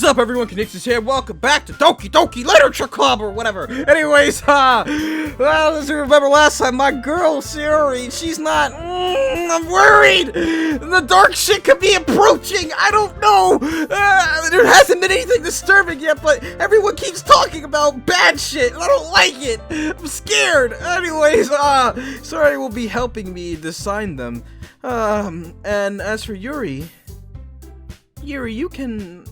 is up, everyone? Conixis here. Welcome back to Doki Doki Literature Club or whatever. Anyways, well, as you remember last time, my girl Sayori, she's not. I'm worried. The dark shit could be approaching. I don't know. There hasn't been anything disturbing yet, but everyone keeps talking about bad shit. I don't like it. I'm scared. Anyways, Sayori will be helping me design them. And as for Yuri, you can,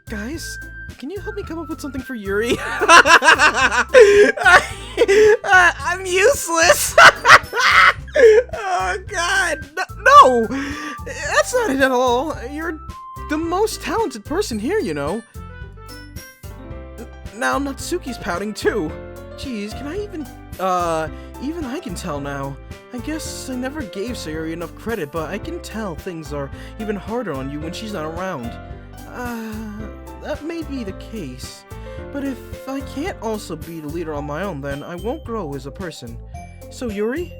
guys, can you help me come up with something for Yuri? I'm useless. Oh, God. No, that's not it at all. You're the most talented person here, you know. Now Natsuki's pouting, too. Jeez, can I even I can tell now. I guess I never gave Sayori enough credit, but I can tell things are even harder on you when she's not around. That may be the case. But if I can't also be the leader on my own, then I won't grow as a person. So Yuri,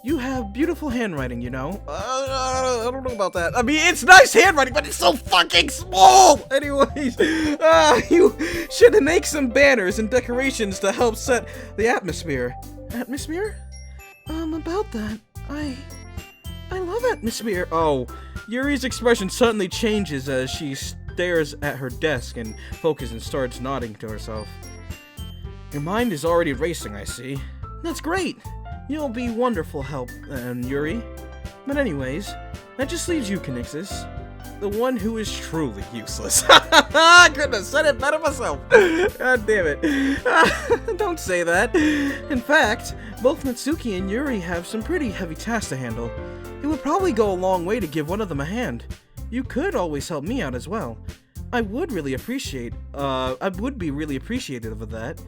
you have beautiful handwriting, you know? I don't know about that. I mean, it's nice handwriting, but it's so fucking small! Anyways, you should make some banners and decorations to help set the atmosphere. Atmosphere? About that, I love atmosphere. Oh, Yuri's expression suddenly changes as she stares at her desk and focuses and starts nodding to herself. Your mind is already racing, I see. That's great. You'll be wonderful help, Yuri. But anyways, that just leaves you, Conixis. The one who is truly useless. I couldn't have said it better myself. God damn it. Don't say that. In fact, both Natsuki and Yuri have some pretty heavy tasks to handle. It would probably go a long way to give one of them a hand. You could always help me out as well. I would be really appreciative of that.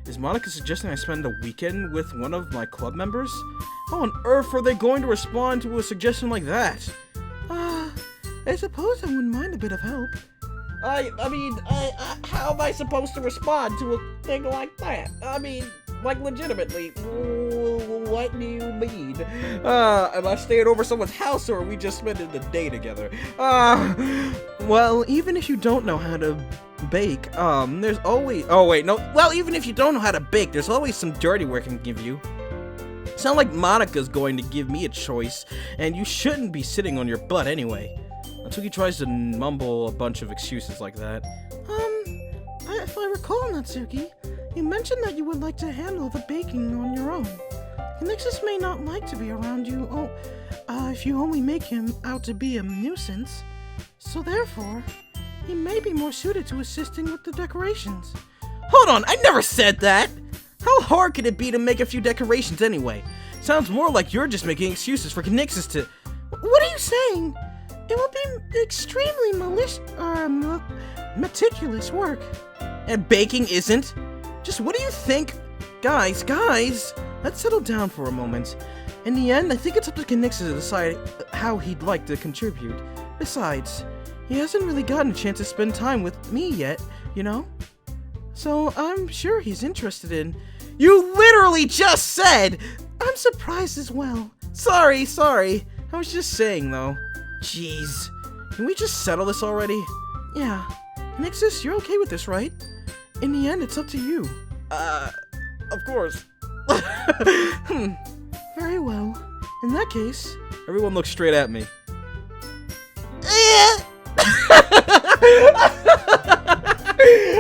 Is Monica suggesting I spend a weekend with one of my club members? How on earth are they going to respond to a suggestion like that? I suppose I wouldn't mind a bit of help. I mean, how am I supposed to respond to a thing like that? I mean, like, legitimately, what do you mean? Am I staying over someone's house, or are we just spending the day together? Well, even if you don't know how to bake, there's always... Oh, wait, no. Well, even if you don't know how to bake, there's always some dirty work I can give you. Sound like Monica's going to give me a choice, and you shouldn't be sitting on your butt anyway. Natsuki tries to mumble a bunch of excuses like that. If I recall, Natsuki, you mentioned that you would like to handle the baking on your own. Conixis may not like to be around you, if you only make him out to be a nuisance. So therefore, he may be more suited to assisting with the decorations. Hold on, I never said that! How hard could it be to make a few decorations anyway? Sounds more like you're just making excuses for Conixis to... What are you saying? It will be extremely meticulous work. And baking isn't? Just what do you think? Guys, let's settle down for a moment. In the end, I think it's up to Conixis to decide how he'd like to contribute. Besides, he hasn't really gotten a chance to spend time with me yet, you know? So I'm sure he's interested in... You literally just said! I'm surprised as well. Sorry. I was just saying, though. Jeez. Can we just settle this already? Yeah. Conixis, you're okay with this, right? In the end, it's up to you. Of course. Very well. In that case... Everyone looks straight at me.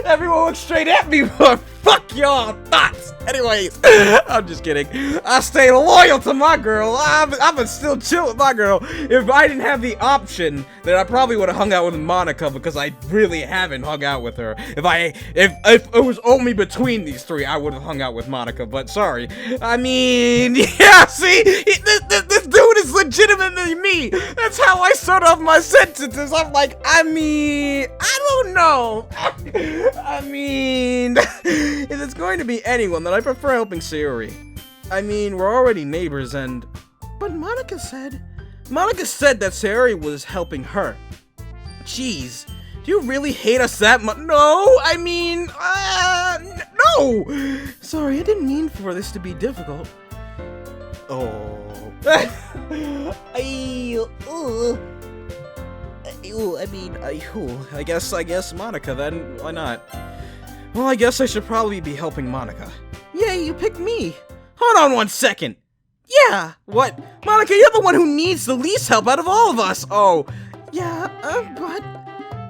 Everyone looks straight at me, but fuck y'all thoughts. Anyways, I'm just kidding. I stay loyal to my girl. I'm still chill with my girl. If I didn't have the option, then I probably would have hung out with Monica, because I really haven't hung out with her. If it was only between these three, I would have hung out with Monica. But sorry. I mean, yeah. See, this dude is legitimately me. That's how I start off my sentences. I'm like, I mean, I don't know. I mean, if it's going to be anyone, then I prefer helping Sayori. I mean, we're already neighbors and... But Monica said that Sayori was helping her. Jeez, do you really hate us that much? No, I mean, no! Sorry, I didn't mean for this to be difficult. Oh, I guess Monica then. Why not? Well, I guess I should probably be helping Monica. Yay, you picked me. Hold on 1 second. Yeah. What? Monica, you're the one who needs the least help out of all of us. Oh. Yeah, but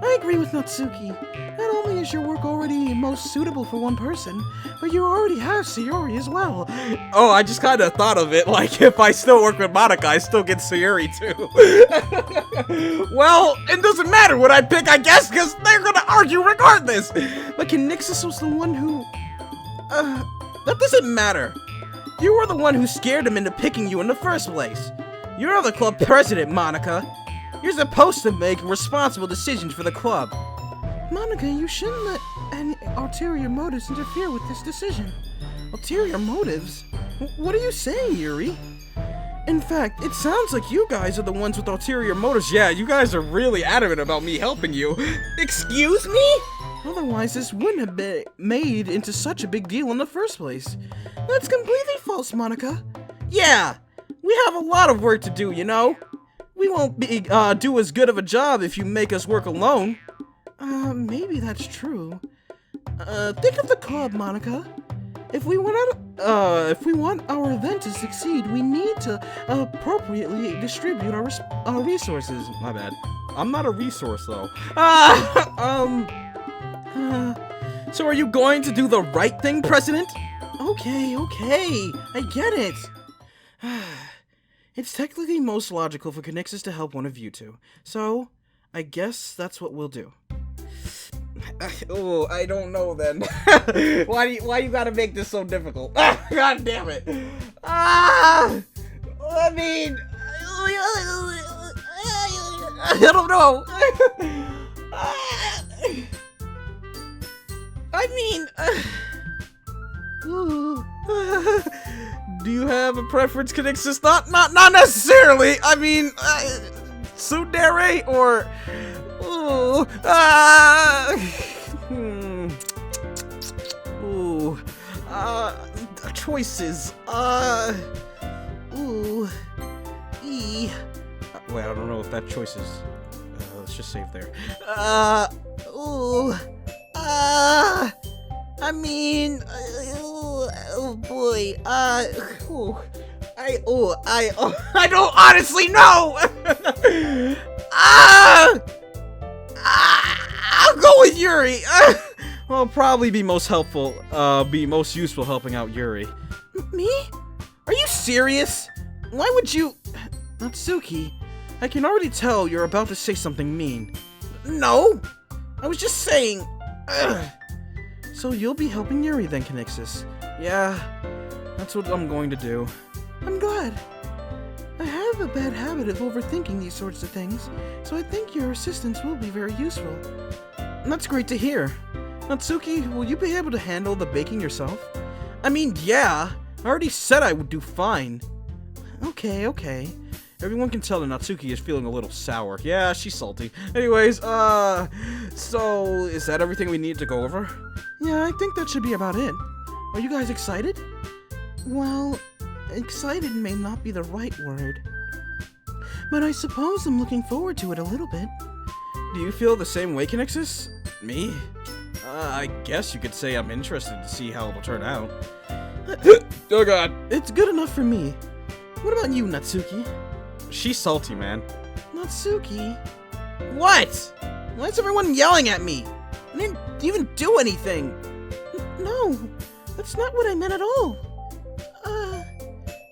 I agree with Natsuki. Not only is your work already most suitable for one person, but you already have Sayori as well. Oh, I just kind of thought of it, like, if I still work with Monica, I still get Sayori, too. Well, it doesn't matter what I pick, I guess, because they're gonna argue regardless. But Conixis was the one who... that doesn't matter. You were the one who scared him into picking you in the first place. You're the club president, Monica. You're supposed to make responsible decisions for the club. Monica, you shouldn't let any ulterior motives interfere with this decision. Ulterior motives? What are you saying, Yuri? In fact, it sounds like you guys are the ones with ulterior motives. Yeah, you guys are really adamant about me helping you. Excuse me? Otherwise, this wouldn't have been made into such a big deal in the first place. That's completely false, Monica. Yeah, we have a lot of work to do, you know? We won't be, do as good of a job if you make us work alone. Maybe that's true. Think of the club, Monica. If we want our event to succeed, we need to appropriately distribute our resources. My bad. I'm not a resource, though. So are you going to do the right thing, President? Okay, I get it. It's technically most logical for Conixis to help one of you two, so I guess that's what we'll do. Oh, I don't know then. Why you gotta make this so difficult? God damn it. I mean, I don't know. I mean, do you have a preference, Conixis? Not necessarily. I mean, tsundere or choices. Wait, I don't know if that choice is. Let's just save there. I mean, oh boy, I don't honestly know. I'll go with Yuri. I'll probably be most helpful, be most useful helping out Yuri. Me? Are you serious? Why would you... Natsuki, I can already tell you're about to say something mean. No, I was just saying... So you'll be helping Yuri then, Conixis. Yeah, that's what I'm going to do. I'm glad. I have a bad habit of overthinking these sorts of things, so I think your assistance will be very useful. That's great to hear. Natsuki, will you be able to handle the baking yourself? I mean, yeah. I already said I would do fine. Okay. Everyone can tell that Natsuki is feeling a little sour. Yeah, she's salty. Anyways, so is that everything we need to go over? Yeah, I think that should be about it. Are you guys excited? Well, excited may not be the right word, but I suppose I'm looking forward to it a little bit. Do you feel the same way, Conixis? Me? I guess you could say I'm interested to see how it'll turn out. Oh god. It's good enough for me. What about you, Natsuki? She's salty, man. Natsuki? What? Why is everyone yelling at me? I didn't even do anything. No, that's not what I meant at all.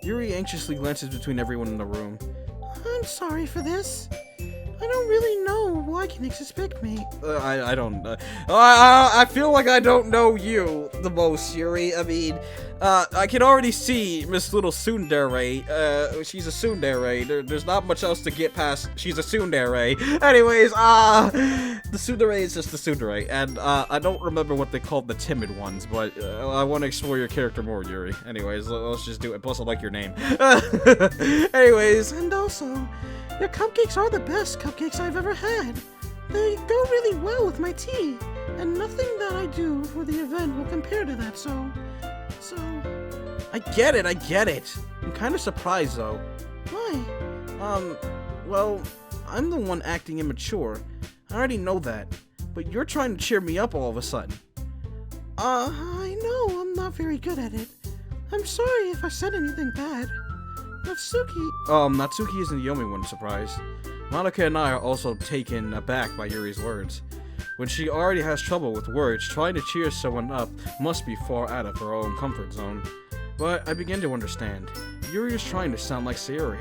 Yuri anxiously glances between everyone in the room. I'm sorry for this. I don't really know why Conixis picked me. I don't. I feel like I don't know you the most, Yuri. I mean, I can already see Miss Little Tsundere. She's a tsundere. There's not much else to get past. She's a tsundere. Anyways, the tsundere is just the tsundere, and I don't remember what they called the timid ones, but I want to explore your character more, Yuri. Anyways, let's just do it. Plus, I like your name. Anyways, and also, your cupcakes are the best cupcakes I've ever had. They go really well with my tea, and nothing that I do for the event will compare to that, so... I get it. I'm kind of surprised, though. Why? Well, I'm the one acting immature. I already know that. But you're trying to cheer me up all of a sudden. I know I'm not very good at it. I'm sorry if I said anything bad. Natsuki... Natsuki isn't the only one surprised. Monica and I are also taken aback by Yuri's words. When she already has trouble with words, trying to cheer someone up must be far out of her own comfort zone. But I begin to understand. Yuri is trying to sound like Sayuri.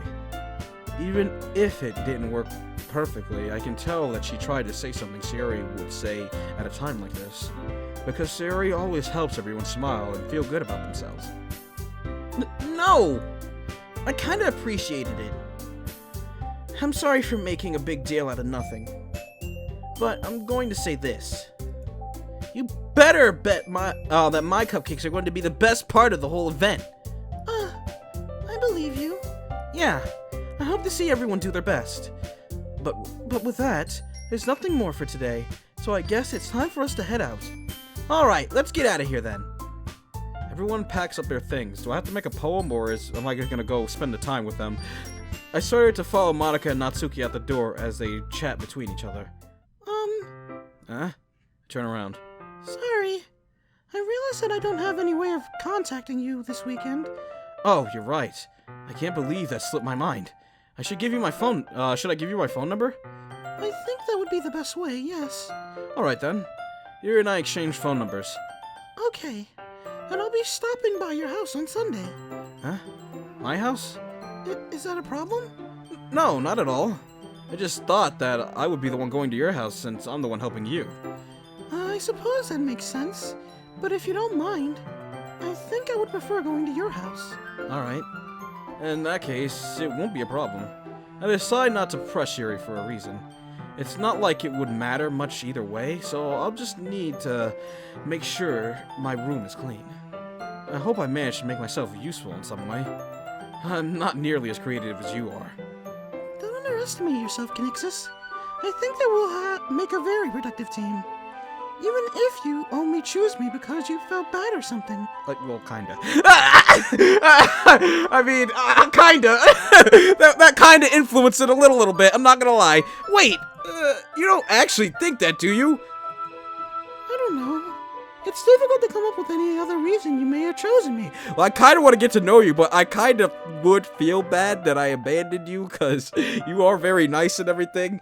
Even if it didn't work perfectly, I can tell that she tried to say something Sayuri would say at a time like this. Because Sayuri always helps everyone smile and feel good about themselves. No! I kinda appreciated it. I'm sorry for making a big deal out of nothing. But I'm going to say this. You better bet that my cupcakes are going to be the best part of the whole event. I believe you. Yeah, I hope to see everyone do their best. But with that, there's nothing more for today, so I guess it's time for us to head out. Alright, let's get out of here then. Everyone packs up their things. Do I have to make a poem, or am I gonna go spend the time with them? I started to follow Monica and Natsuki out the door as they chat between each other. Huh? Turn around. Sorry. I realized that I don't have any way of contacting you this weekend. Oh, you're right. I can't believe that slipped my mind. I should give you my phone. Should I give you my phone number? I think that would be the best way, yes. Alright then. You and I exchanged phone numbers. Okay. And I'll be stopping by your house on Sunday. Huh? My house? Is that a problem? No, not at all. I just thought that I would be the one going to your house since I'm the one helping you. I suppose that makes sense. But if you don't mind, I think I would prefer going to your house. Alright. In that case, it won't be a problem. I decided not to press Yuri for a reason. It's not like it would matter much either way, so I'll just need to make sure my room is clean. I hope I managed to make myself useful in some way. I'm not nearly as creative as you are. Don't underestimate yourself, Conixis. I think that we'll make a very productive team. Even if you only choose me because you felt bad or something. Well, kinda. I mean, kinda. that kinda influenced it a little bit, I'm not gonna lie. Wait, you don't actually think that, do you? I don't know. It's difficult to come up with any other reason you may have chosen me. Well, I kinda want to get to know you, but I kinda would feel bad that I abandoned you, because you are very nice and everything.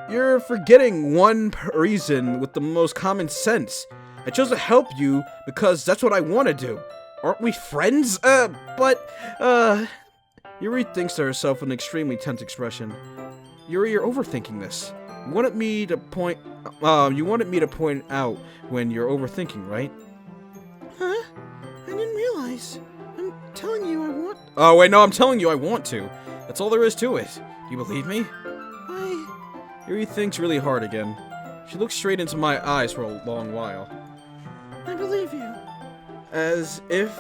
You're forgetting one reason with the most common sense. I chose to help you because that's what I want to do. Aren't we friends? Yuri thinks to herself with an extremely tense expression. Yuri, you're overthinking this. You wanted me to point out when you're overthinking, right? Huh? I didn't realize. I'm telling you I want... Oh, wait, no, I'm telling you I want to. That's all there is to it. Do you believe me? Yuri thinks really hard again. She looks straight into my eyes for a long while. I believe you. As if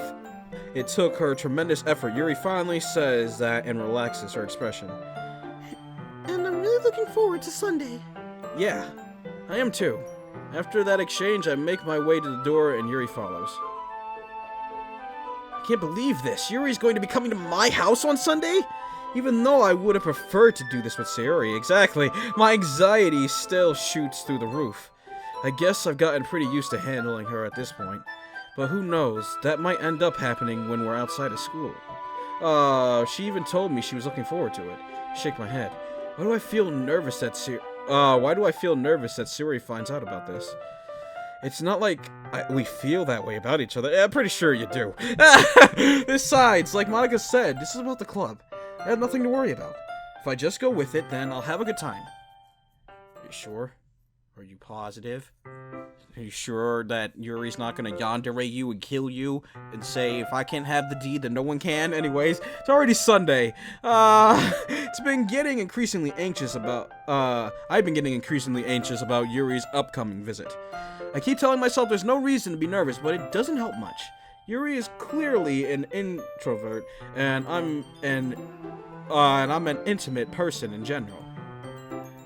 it took her tremendous effort, Yuri finally says that and relaxes her expression. And I'm really looking forward to Sunday. Yeah, I am too. After that exchange, I make my way to the door and Yuri follows. I can't believe this. Yuri's going to be coming to my house on Sunday? Even though I would have preferred to do this with Sayuri, exactly, my anxiety still shoots through the roof. I guess I've gotten pretty used to handling her at this point. But who knows, that might end up happening when we're outside of school. She even told me she was looking forward to it. Shake my head. Why do I feel nervous that Sayuri finds out about this? It's not like we feel that way about each other. I'm pretty sure you do. Besides, like Monica said, this is about the club. I have nothing to worry about. If I just go with it, then I'll have a good time. Are you sure? Are you positive? Are you sure that Yuri's not gonna yandere you and kill you and say, if I can't have the deed, then no one can? Anyways, it's already Sunday. I've been getting increasingly anxious about Yuri's upcoming visit. I keep telling myself there's no reason to be nervous, but it doesn't help much. Yuri is clearly an introvert, and I'm an intimate person in general.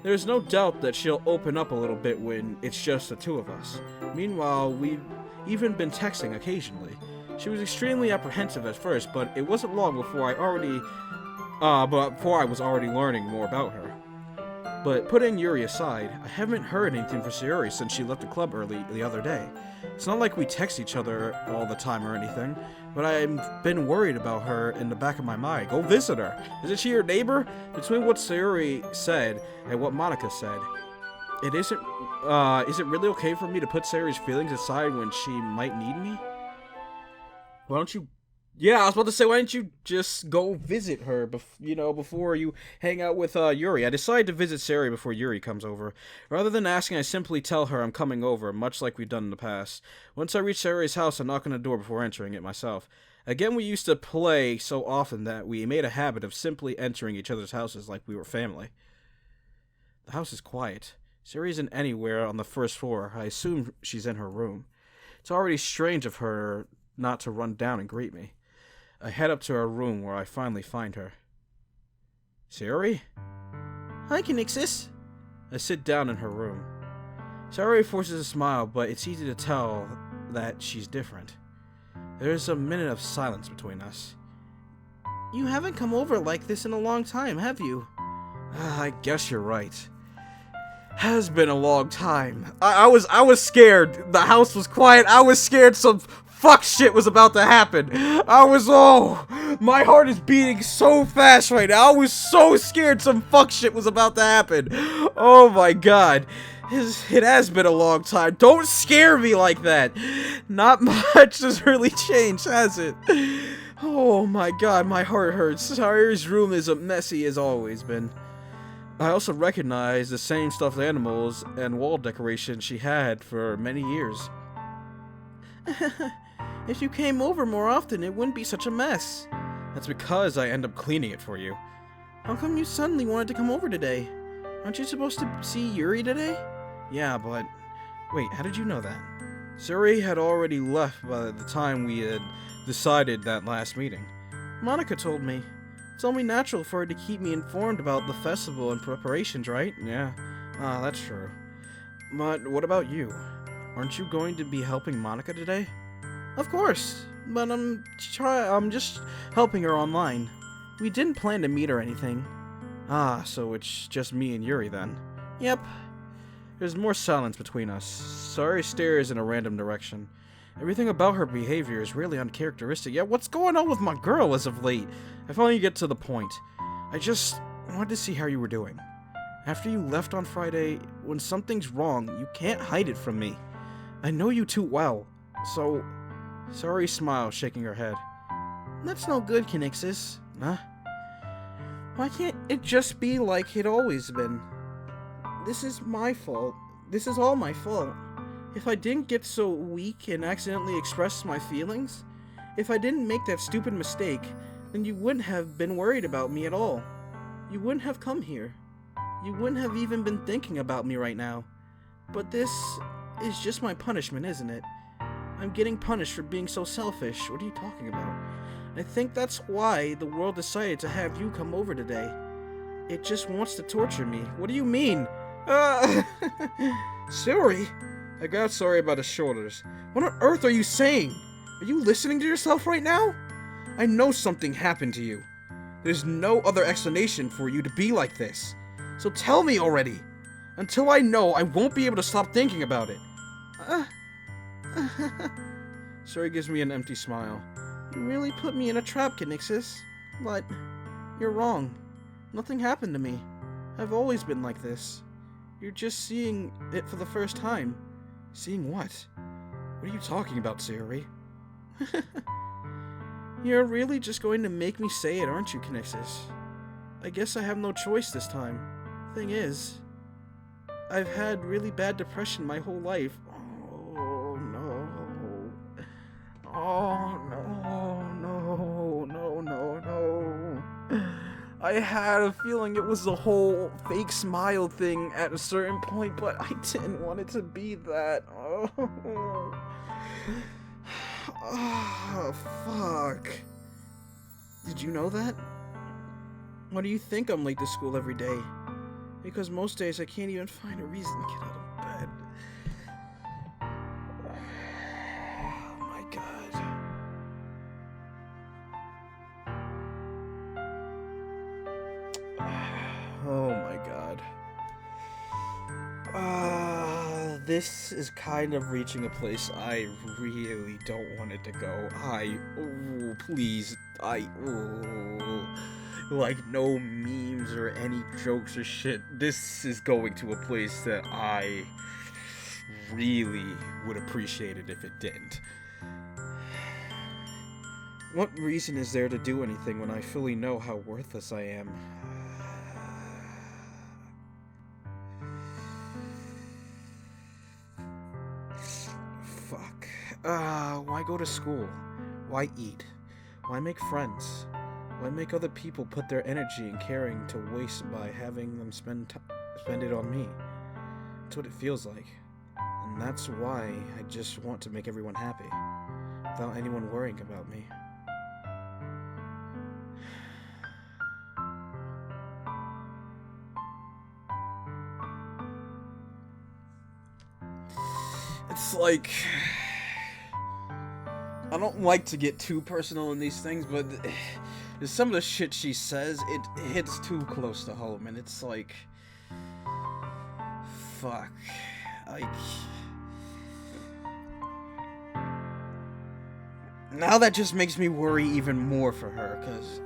There's no doubt that she'll open up a little bit when it's just the two of us. Meanwhile, we've even been texting occasionally. She was extremely apprehensive at first, but it wasn't long before I already But before I was already learning more about her. But putting Yuri aside, I haven't heard anything from Sayori since she left the club early the other day. It's not like we text each other all the time or anything, but I've been worried about her in the back of my mind. Go visit her. Isn't she your neighbor? Between what Sayori said and what Monica said, is it really okay for me to put Sayori's feelings aside when she might need me? Why don't you... Yeah, I was about to say, why didn't you just go visit her, before you hang out with Yuri? I decided to visit Sayori before Yuri comes over. Rather than asking, I simply tell her I'm coming over, much like we've done in the past. Once I reach Sayori's house, I knock on the door before entering it myself. Again, we used to play so often that we made a habit of simply entering each other's houses like we were family. The house is quiet. Sayori isn't anywhere on the first floor. I assume she's in her room. It's already strange of her not to run down and greet me. I head up to her room where I finally find her. Sayori? Hi, Conixis. I sit down in her room. Sayori forces a smile, but it's easy to tell that she's different. There's a minute of silence between us. You haven't come over like this in a long time, have you? I guess you're right. Has been a long time. I was scared. The house was quiet. I was scared some fuck shit was about to happen. My heart is beating so fast right now. I was so scared some fuck shit was about to happen. Oh my god. It has been a long time. Don't scare me like that. Not much has really changed, has it? Oh my god, my heart hurts. Sayori's room is as messy as always been. I also recognize the same stuffed animals and wall decorations she had for many years. If you came over more often, it wouldn't be such a mess. That's because I end up cleaning it for you. How come you suddenly wanted to come over today? Aren't you supposed to see Yuri today? Yeah, but... Wait, how did you know that? Sayori had already left by the time we had decided that last meeting. Monica told me. It's only natural for her to keep me informed about the festival and preparations, right? Yeah, that's true. But what about you? Aren't you going to be helping Monica today? Of course, but I'm just helping her online. We didn't plan to meet or anything. Ah, so it's just me and Yuri then. Yep. There's more silence between us. Sayori stares in a random direction. Everything about her behavior is really uncharacteristic. Yeah, what's going on with my girl as of late? I finally get to the point. I just wanted to see how you were doing. After you left on Friday, when something's wrong, you can't hide it from me. I know you too well, so... Sayori smiles, shaking her head. That's no good, Conixis. Huh? Why can't it just be like it always been? This is my fault. This is all my fault. If I didn't get so weak and accidentally express my feelings, if I didn't make that stupid mistake, then you wouldn't have been worried about me at all. You wouldn't have come here. You wouldn't have even been thinking about me right now. But this is just my punishment, isn't it? I'm getting punished for being so selfish. What are you talking about? I think that's why the world decided to have you come over today. It just wants to torture me. What do you mean? Sayori? I got Sayori by the shoulders. What on earth are you saying? Are you listening to yourself right now? I know something happened to you. There's no other explanation for you to be like this. So tell me already. Until I know, I won't be able to stop thinking about it. Sayori gives me an empty smile. You really put me in a trap, Conixis. But you're wrong. Nothing happened to me. I've always been like this. You're just seeing it for the first time. Seeing what? What are you talking about, Sayori? You're really just going to make me say it, aren't you, Conixis? I guess I have no choice this time. Thing is, I've had really bad depression my whole life. Oh no. Oh no, no, no, no, no. I had a feeling it was the whole fake smile thing at a certain point, but I didn't want it to be that. Oh. Oh, fuck. Did you know that? Why do you think I'm late to school every day? Because most days I can't even find a reason to get out of bed. Oh my god. This is kind of reaching a place I really don't want it to go. Please, like, no memes or any jokes or shit. This is going to a place that I really would appreciate it if it didn't. What reason is there to do anything when I fully know how worthless I am? Fuck. Why go to school? Why eat? Why make friends? Why make other people put their energy and caring to waste by having them spend it on me? That's what it feels like. And that's why I just want to make everyone happy, without anyone worrying about me. It's like, I don't like to get too personal in these things, but some of the shit she says, it hits too close to home, and it's like, fuck, like, now that just makes me worry even more for her, because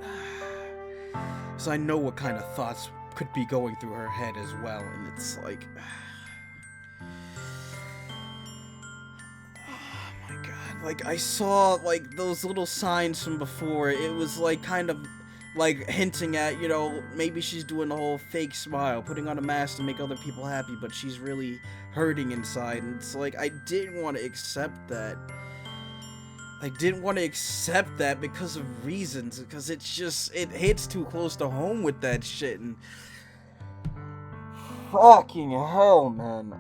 I know what kind of thoughts could be going through her head as well, and it's like, like, I saw, like, those little signs from before. It was, like, kind of, like, hinting at, you know, maybe she's doing the whole fake smile, putting on a mask to make other people happy, but she's really hurting inside. And it's like, I didn't want to accept that. I didn't want to accept that because of reasons, because it's just, it hits too close to home with that shit, and fucking hell, man.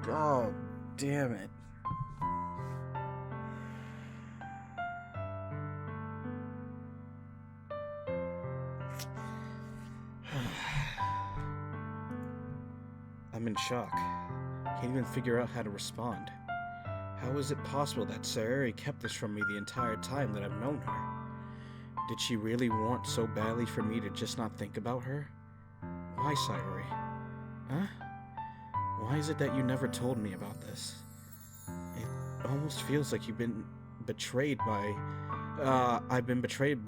God damn it. I'm in shock. Can't even figure out how to respond. How is it possible that Sayori kept this from me the entire time that I've known her? Did she really want so badly for me to just not think about her? Why, Sayori? Huh? Why is it that you never told me about this? It almost feels like you've been betrayed by... I've been betrayed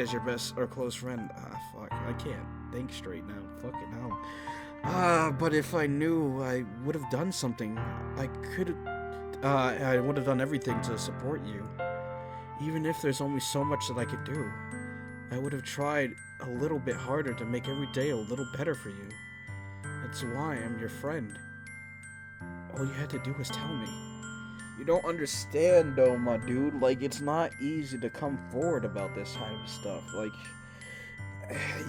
as your best or close friend. Fuck, I can't think straight now. Fucking hell. But if I knew, I would have done something. I would have done everything to support you. Even if there's only so much that I could do. I would have tried a little bit harder to make every day a little better for you. That's why I'm your friend. All you had to do was tell me. You don't understand, though, my dude. Like, it's not easy to come forward about this kind of stuff. Like,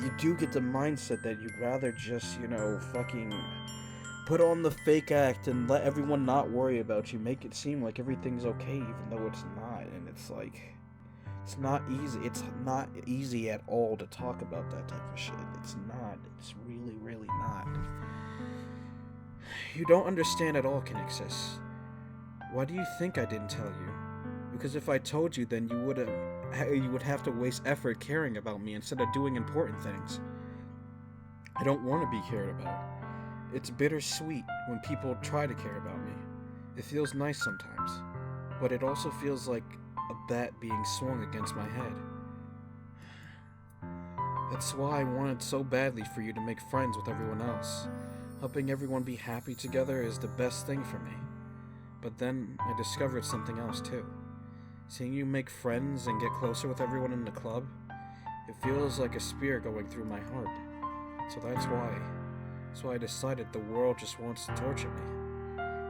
you do get the mindset that you'd rather just, you know, fucking put on the fake act and let everyone not worry about you. Make it seem like everything's okay, even though it's not. And it's like, it's not easy. It's not easy at all to talk about that type of shit. It's not. It's really, really not. You don't understand at all, Conixis. Why do you think I didn't tell you? Because if I told you, then you would have to waste effort caring about me instead of doing important things. I don't want to be cared about. It's bittersweet when people try to care about me. It feels nice sometimes, but it also feels like a bat being swung against my head. That's why I wanted so badly for you to make friends with everyone else. Helping everyone be happy together is the best thing for me. But then I discovered something else too. Seeing you make friends and get closer with everyone in the club, it feels like a spear going through my heart. So that's why I decided the world just wants to torture me.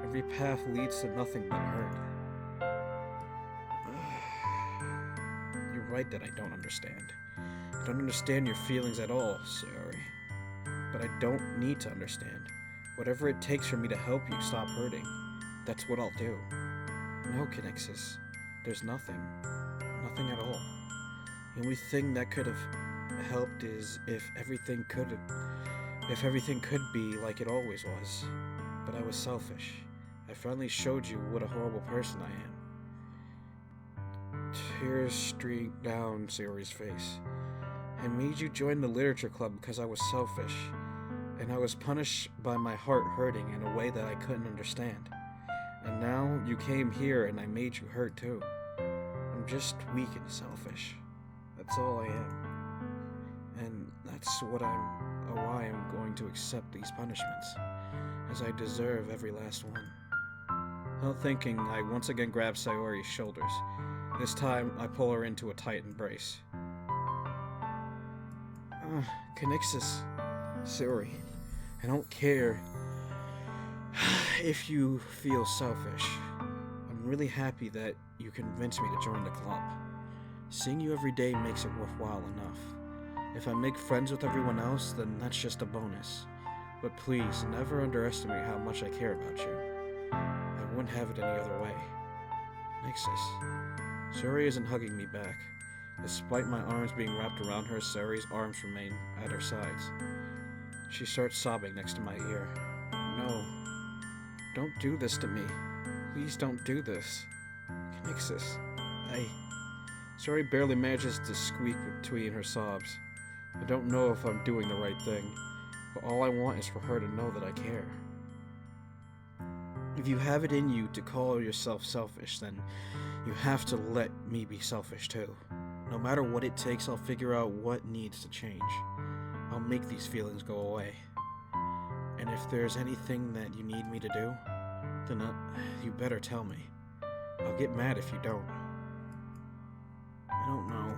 Every path leads to nothing but hurt. You're right that I don't understand. I don't understand your feelings at all, Sayori. But I don't need to understand. Whatever it takes for me to help you stop hurting, that's what I'll do. No, Conixis. There's nothing. Nothing at all. The only thing that could have helped is if everything could be like it always was. But I was selfish. I finally showed you what a horrible person I am. Tears streaked down Sayori's face. I made you join the literature club because I was selfish, and I was punished by my heart hurting in a way that I couldn't understand. And now you came here and I made you hurt too. I'm just weak and selfish. That's all I am. And that's why I'm going to accept these punishments, as I deserve every last one. Without thinking, I once again grab Sayori's shoulders. This time, I pull her into a tight embrace. Conixis, Sayori, I don't care if you feel selfish. I'm really happy that you convinced me to join the club. Seeing you every day makes it worthwhile enough. If I make friends with everyone else, then that's just a bonus. But please, never underestimate how much I care about you. I wouldn't have it any other way. Conixis. Sayori isn't hugging me back. Despite my arms being wrapped around her, Sayori's arms remain at her sides. She starts sobbing next to my ear. No. Don't do this to me. Please don't do this. Conixis. Sayori barely manages to squeak between her sobs. I don't know if I'm doing the right thing, but all I want is for her to know that I care. If you have it in you to call yourself selfish, then you have to let me be selfish too. No matter what it takes, I'll figure out what needs to change. I'll make these feelings go away. And if there's anything that you need me to do, then you better tell me. I'll get mad if you don't. I don't know.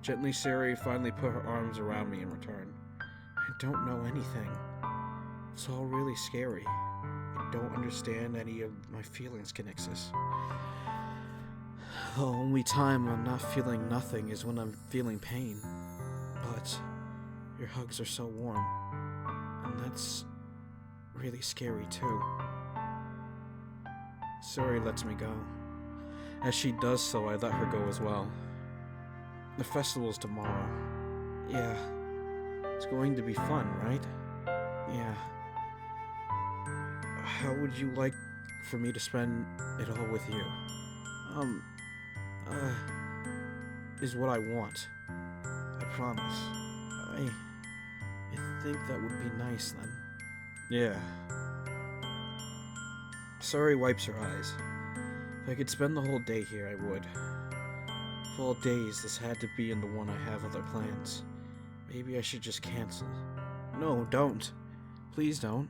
Gently, Sayori finally put her arms around me in return. I don't know anything. It's all really scary. I don't understand any of my feelings, Conixis. The only time I'm not feeling nothing is when I'm feeling pain. But your hugs are so warm. And that's really scary too. Sayori lets me go. As she does so, I let her go as well. The festival's tomorrow. Yeah. It's going to be fun, right? Yeah. How would you like for me to spend it all with you? Is what I want. I promise. I think that would be nice then. Yeah. Sayori wipes her eyes. If I could spend the whole day here, I would. Of all days, this had to be in the one I have other plans. Maybe I should just cancel. No, don't. Please don't.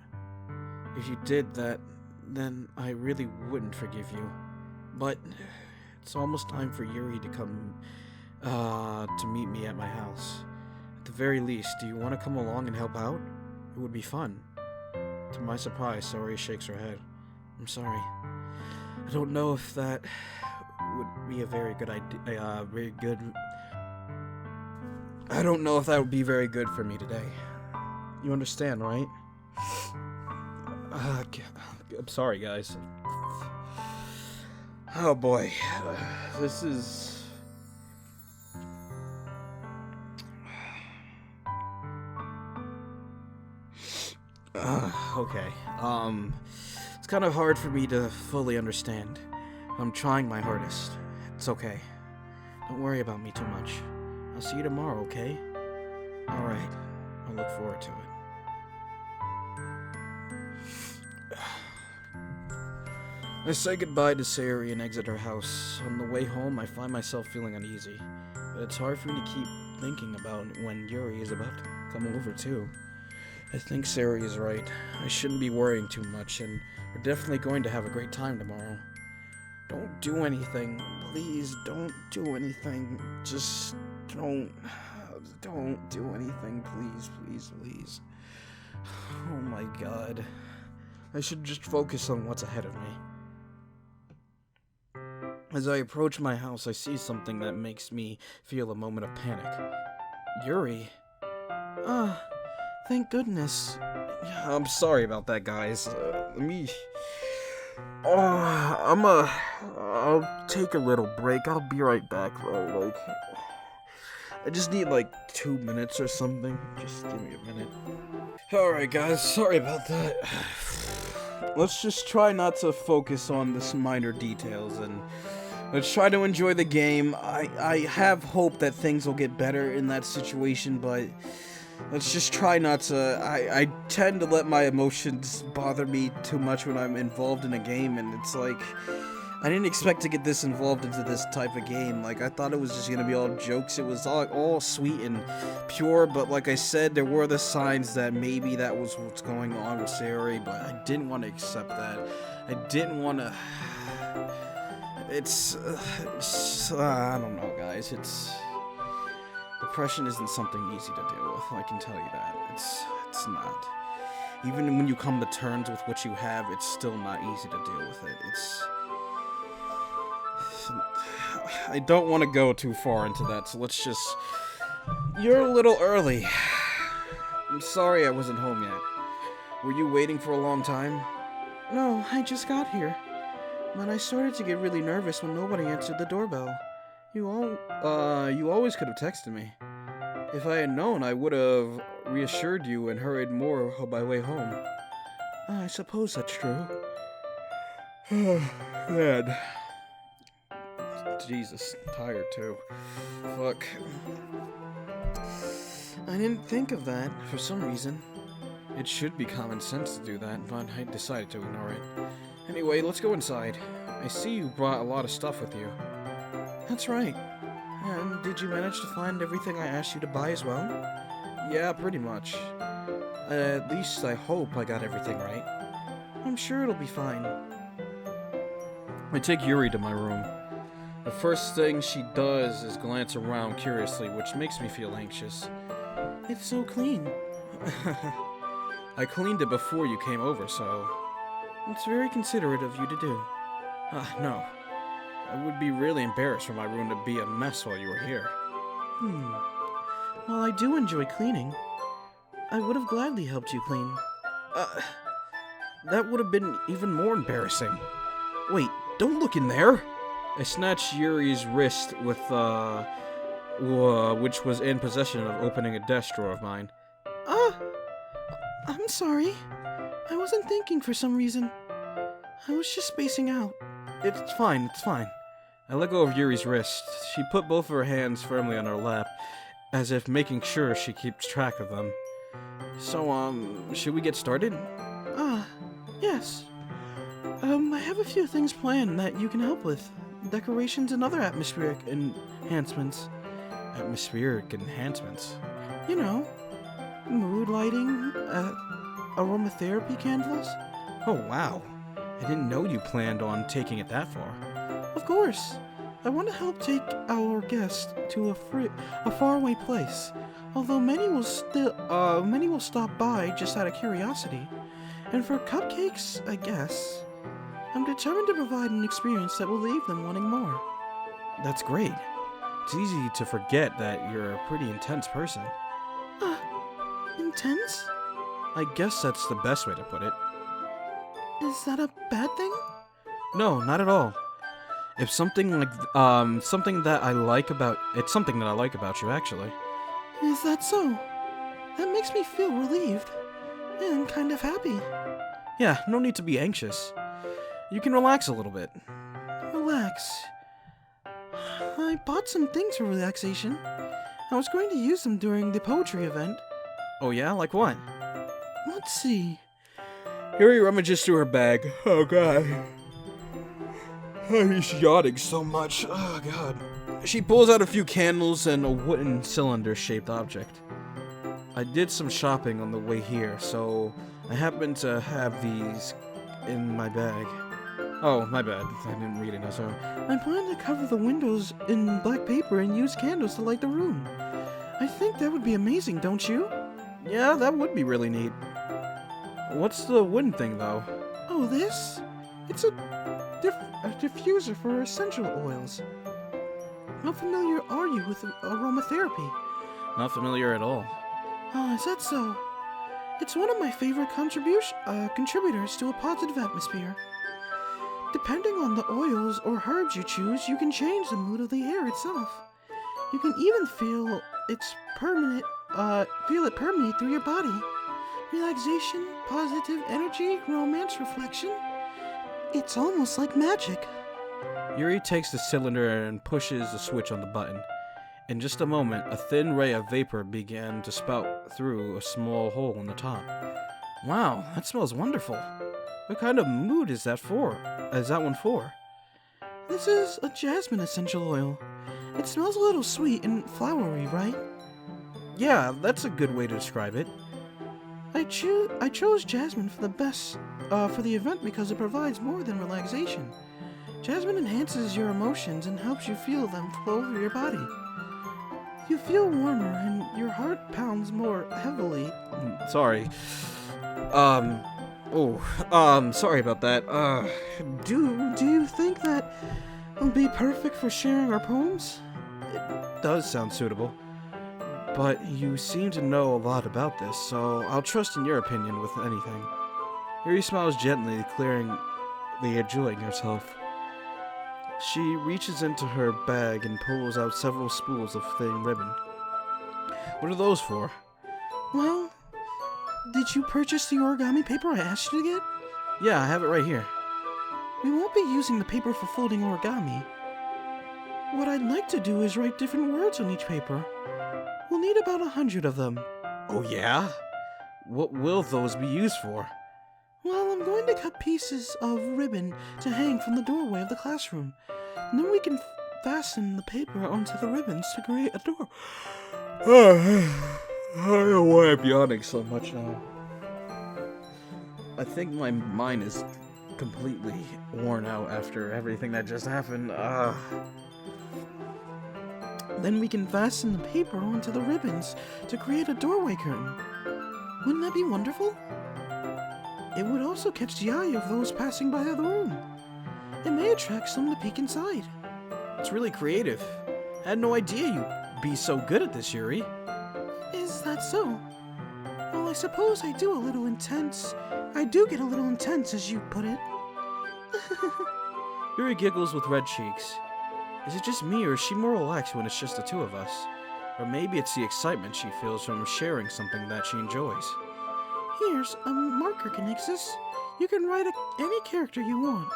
If you did that, then I really wouldn't forgive you. But it's almost time for Yuri to come to meet me at my house. At the very least, do you want to come along and help out? It would be fun. To my surprise, Sayori shakes her head. I'm sorry. I don't know if that would be a very good idea. I don't know if that would be very good for me today. You understand, right? I'm sorry, guys. Oh boy, this is... okay. It's kind of hard for me to fully understand. I'm trying my hardest. It's okay. Don't worry about me too much. I'll see you tomorrow, okay? Alright. I look forward to it. I say goodbye to Sayori and exit her house. On the way home, I find myself feeling uneasy. But it's hard for me to keep thinking about when Yuri is about to come over, too. I think Sayori is right. I shouldn't be worrying too much, and we're definitely going to have a great time tomorrow. Don't do anything. Please, don't do anything. Just don't do anything. Please, please, please. Oh my god. I should just focus on what's ahead of me. As I approach my house, I see something that makes me feel a moment of panic. Yuri. Thank goodness. I'm sorry about that, guys. I'll take a little break. I'll be right back, though. I just need 2 minutes or something. Just give me a minute. Alright, guys. Sorry about that. Let's just try not to focus on this minor details and Let's try to enjoy the game. I have hope that things will get better in that situation, but let's just try not to. I tend to let my emotions bother me too much when I'm involved in a game, and it's like, I didn't expect to get this involved into this type of game. Like, I thought it was just gonna be all jokes. It was all sweet and pure, but like I said, there were the signs that maybe that was what's going on with Sayori, but I didn't want to accept that. I didn't want to... It's I don't know, guys. Depression isn't something easy to deal with. I can tell you that. It's not. Even when you come to terms with what you have, it's still not easy to deal with it. I don't want to go too far into that, so let's just... You're a little early. I'm sorry I wasn't home yet. Were you waiting for a long time? No, I just got here. But I started to get really nervous when nobody answered the doorbell. You always could have texted me. If I had known, I would have reassured you and hurried more on my way home. I suppose that's true. Man. Jesus, tired too. Fuck. I didn't think of that for some reason. It should be common sense to do that, but I decided to ignore it. Anyway, let's go inside. I see you brought a lot of stuff with you. That's right. And did you manage to find everything I asked you to buy as well? Yeah, pretty much. At least I hope I got everything right. I'm sure it'll be fine. I take Yuri to my room. The first thing she does is glance around curiously, which makes me feel anxious. It's so clean. I cleaned it before you came over, so... It's very considerate of you to do. No. I would be really embarrassed for my room to be a mess while you were here. Well, I do enjoy cleaning. I would have gladly helped you clean. That would have been even more embarrassing. Wait, don't look in there! I snatched Yuri's wrist with, which was in possession of opening a desk drawer of mine. I'm sorry. I wasn't thinking for some reason. I was just spacing out. It's fine. I let go of Yuri's wrist. She put both of her hands firmly on her lap, as if making sure she keeps track of them. So, should we get started? Yes. I have a few things planned that you can help with. Decorations and other atmospheric enhancements. Atmospheric enhancements? You know, mood lighting, aromatherapy candles. Oh, wow. I didn't know you planned on taking it that far. Of course. I want to help take our guests to a faraway place. Although many will stop by just out of curiosity. And for cupcakes, I guess, I'm determined to provide an experience that will leave them wanting more. That's great. It's easy to forget that you're a pretty intense person. Intense? I guess that's the best way to put it. Is that a bad thing? No, not at all. It's something that I like about you, actually. Is that so? That makes me feel relieved. And kind of happy. Yeah, no need to be anxious. You can relax a little bit. Relax. I bought some things for relaxation. I was going to use them during the poetry event. Oh yeah? Like what? Let's see. Yuri rummages through her bag. Oh god. He's yawning so much. Oh god. She pulls out a few candles and a wooden cylinder-shaped object. I did some shopping on the way here, so I happen to have these in my bag. Oh, my bad. I didn't read it, so... I plan to cover the windows in black paper and use candles to light the room. I think that would be amazing, don't you? Yeah, that would be really neat. What's the wooden thing, though? Oh, this? It's a diffuser for essential oils. How familiar are you with aromatherapy? Not familiar at all. Oh, is that so? It's one of my favorite contributors to a positive atmosphere. Depending on the oils or herbs you choose, you can change the mood of the air itself. You can even feel it permeate through your body. Relaxation, positive energy, romance, reflection. It's almost like magic. Yuri takes the cylinder and pushes the switch on the button. In just a moment, a thin ray of vapor began to spout through a small hole in the top. Wow, that smells wonderful. What kind of mood is that for? Is that one for? This is a jasmine essential oil. It smells a little sweet and flowery, right? Yeah, that's a good way to describe it. I chose jasmine for the event because it provides more than relaxation. Jasmine enhances your emotions and helps you feel them flow over your body. You feel warmer and your heart pounds more heavily. Sorry. Sorry about that. Do you think that will be perfect for sharing our poems? It does sound suitable. But you seem to know a lot about this, so I'll trust in your opinion with anything. Yuri smiles gently, clearing the enjoying herself. She reaches into her bag and pulls out several spools of thin ribbon. What are those for? Well, did you purchase the origami paper I asked you to get? Yeah, I have it right here. We won't be using the paper for folding origami. What I'd like to do is write different words on each paper. We'll need about 100 of them. Oh yeah? What will those be used for? Well, I'm going to cut pieces of ribbon to hang from the doorway of the classroom. And then we can fasten the paper onto the ribbons to create a door. I don't know why I'm yawning so much now. I think my mind is completely worn out after everything that just happened. Then we can fasten the paper onto the ribbons to create a doorway curtain. Wouldn't that be wonderful? It would also catch the eye of those passing by the room. It may attract some to peek inside. It's really creative. I had no idea you'd be so good at this, Yuri. Is that so? Well, I suppose I do get a little intense, as you put it. Yuri giggles with red cheeks. Is it just me, or is she more relaxed when it's just the two of us? Or maybe it's the excitement she feels from sharing something that she enjoys. Here's a marker, Conixis. You can write any character you want.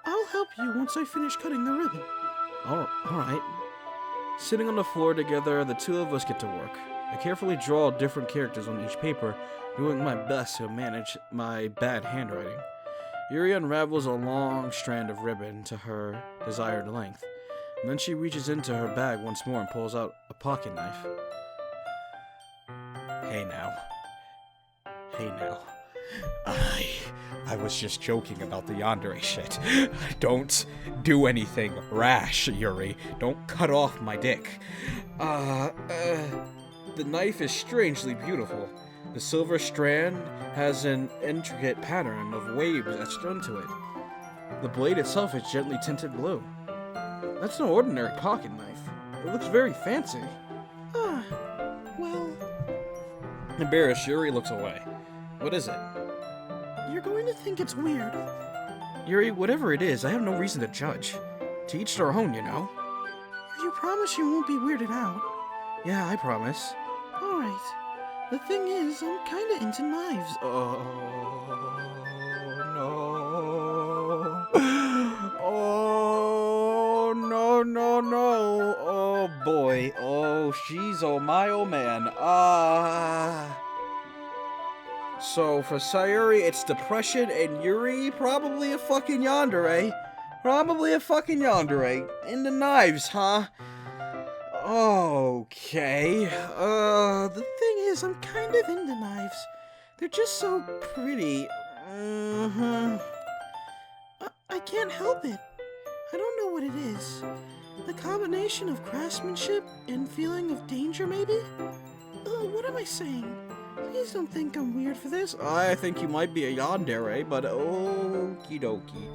I'll help you once I finish cutting the ribbon. Alright. Sitting on the floor together, the two of us get to work. I carefully draw different characters on each paper, doing my best to manage my bad handwriting. Yuri unravels a long strand of ribbon to her desired length, and then she reaches into her bag once more and pulls out a pocket knife. Hey now. I was just joking about the yandere shit. Don't do anything rash, Yuri. Don't cut off my dick. The knife is strangely beautiful. The silver strand has an intricate pattern of waves etched onto it. The blade itself is gently tinted blue. That's no ordinary pocket knife. It looks very fancy. Well... Embarrassed, Yuri looks away. What is it? You're going to think it's weird. Yuri, whatever it is, I have no reason to judge. To each their own, you know? If you promise you won't be weirded out. Yeah, I promise. Alright. The thing is, I'm kinda into knives. Oh, no. Oh, no. Oh, boy. Oh, she's oh my oh man. So, for Sayuri, it's depression, and Yuri, probably a fucking yandere. Into knives, huh? Okay. The thing is, I'm kind of into knives. They're just so pretty. I can't help it. I don't know what it is. The combination of craftsmanship and feeling of danger, maybe? What am I saying? Please don't think I'm weird for this. I think you might be a yandere, but okie dokie.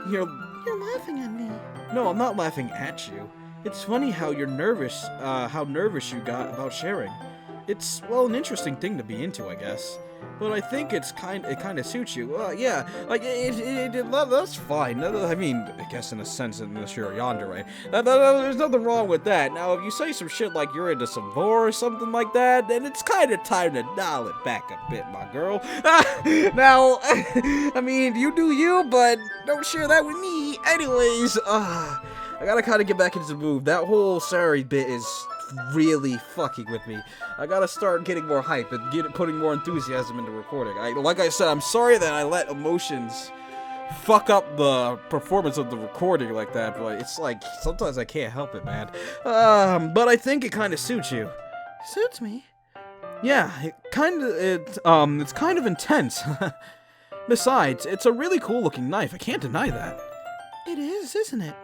You're laughing at me. No, I'm not laughing at you. It's funny how you're nervous, how nervous you got about sharing. It's, well, an interesting thing to be into, I guess. but I think it kind of suits you. Yeah, like that's fine. I mean, I guess in a sense, unless you're a yandere, there's nothing wrong with that. Now, if you say some shit like you're into some vor or something like that, then it's kind of time to dial it back a bit, my girl. Now, I mean, you do you, but don't share that with me. Anyways, I gotta kind of get back into the move. That whole Sari bit is really fucking with me. I gotta start getting more hype and putting more enthusiasm into recording. Like I said, I'm sorry that I let emotions fuck up the performance of the recording like that, but it's like, sometimes I can't help it, man. But I think it kind of suits you. Suits me? Yeah, it's kind of intense. Besides, it's a really cool looking knife, I can't deny that. It is, isn't it?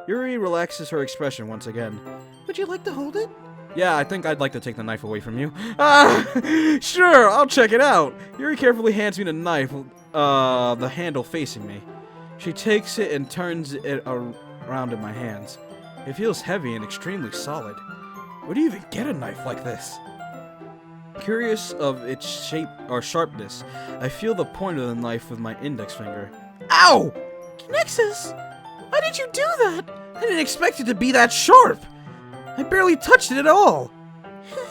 Yuri relaxes her expression once again. Would you like to hold it? Yeah, I think I'd like to take the knife away from you. Sure, I'll check it out. Yuri carefully hands me the knife, the handle facing me. She takes it and turns it around in my hands. It feels heavy and extremely solid. Where do you even get a knife like this? Curious of its shape or sharpness, I feel the point of the knife with my index finger. Ow! Conixis! Why did you do that? I didn't expect it to be that sharp! I barely touched it at all!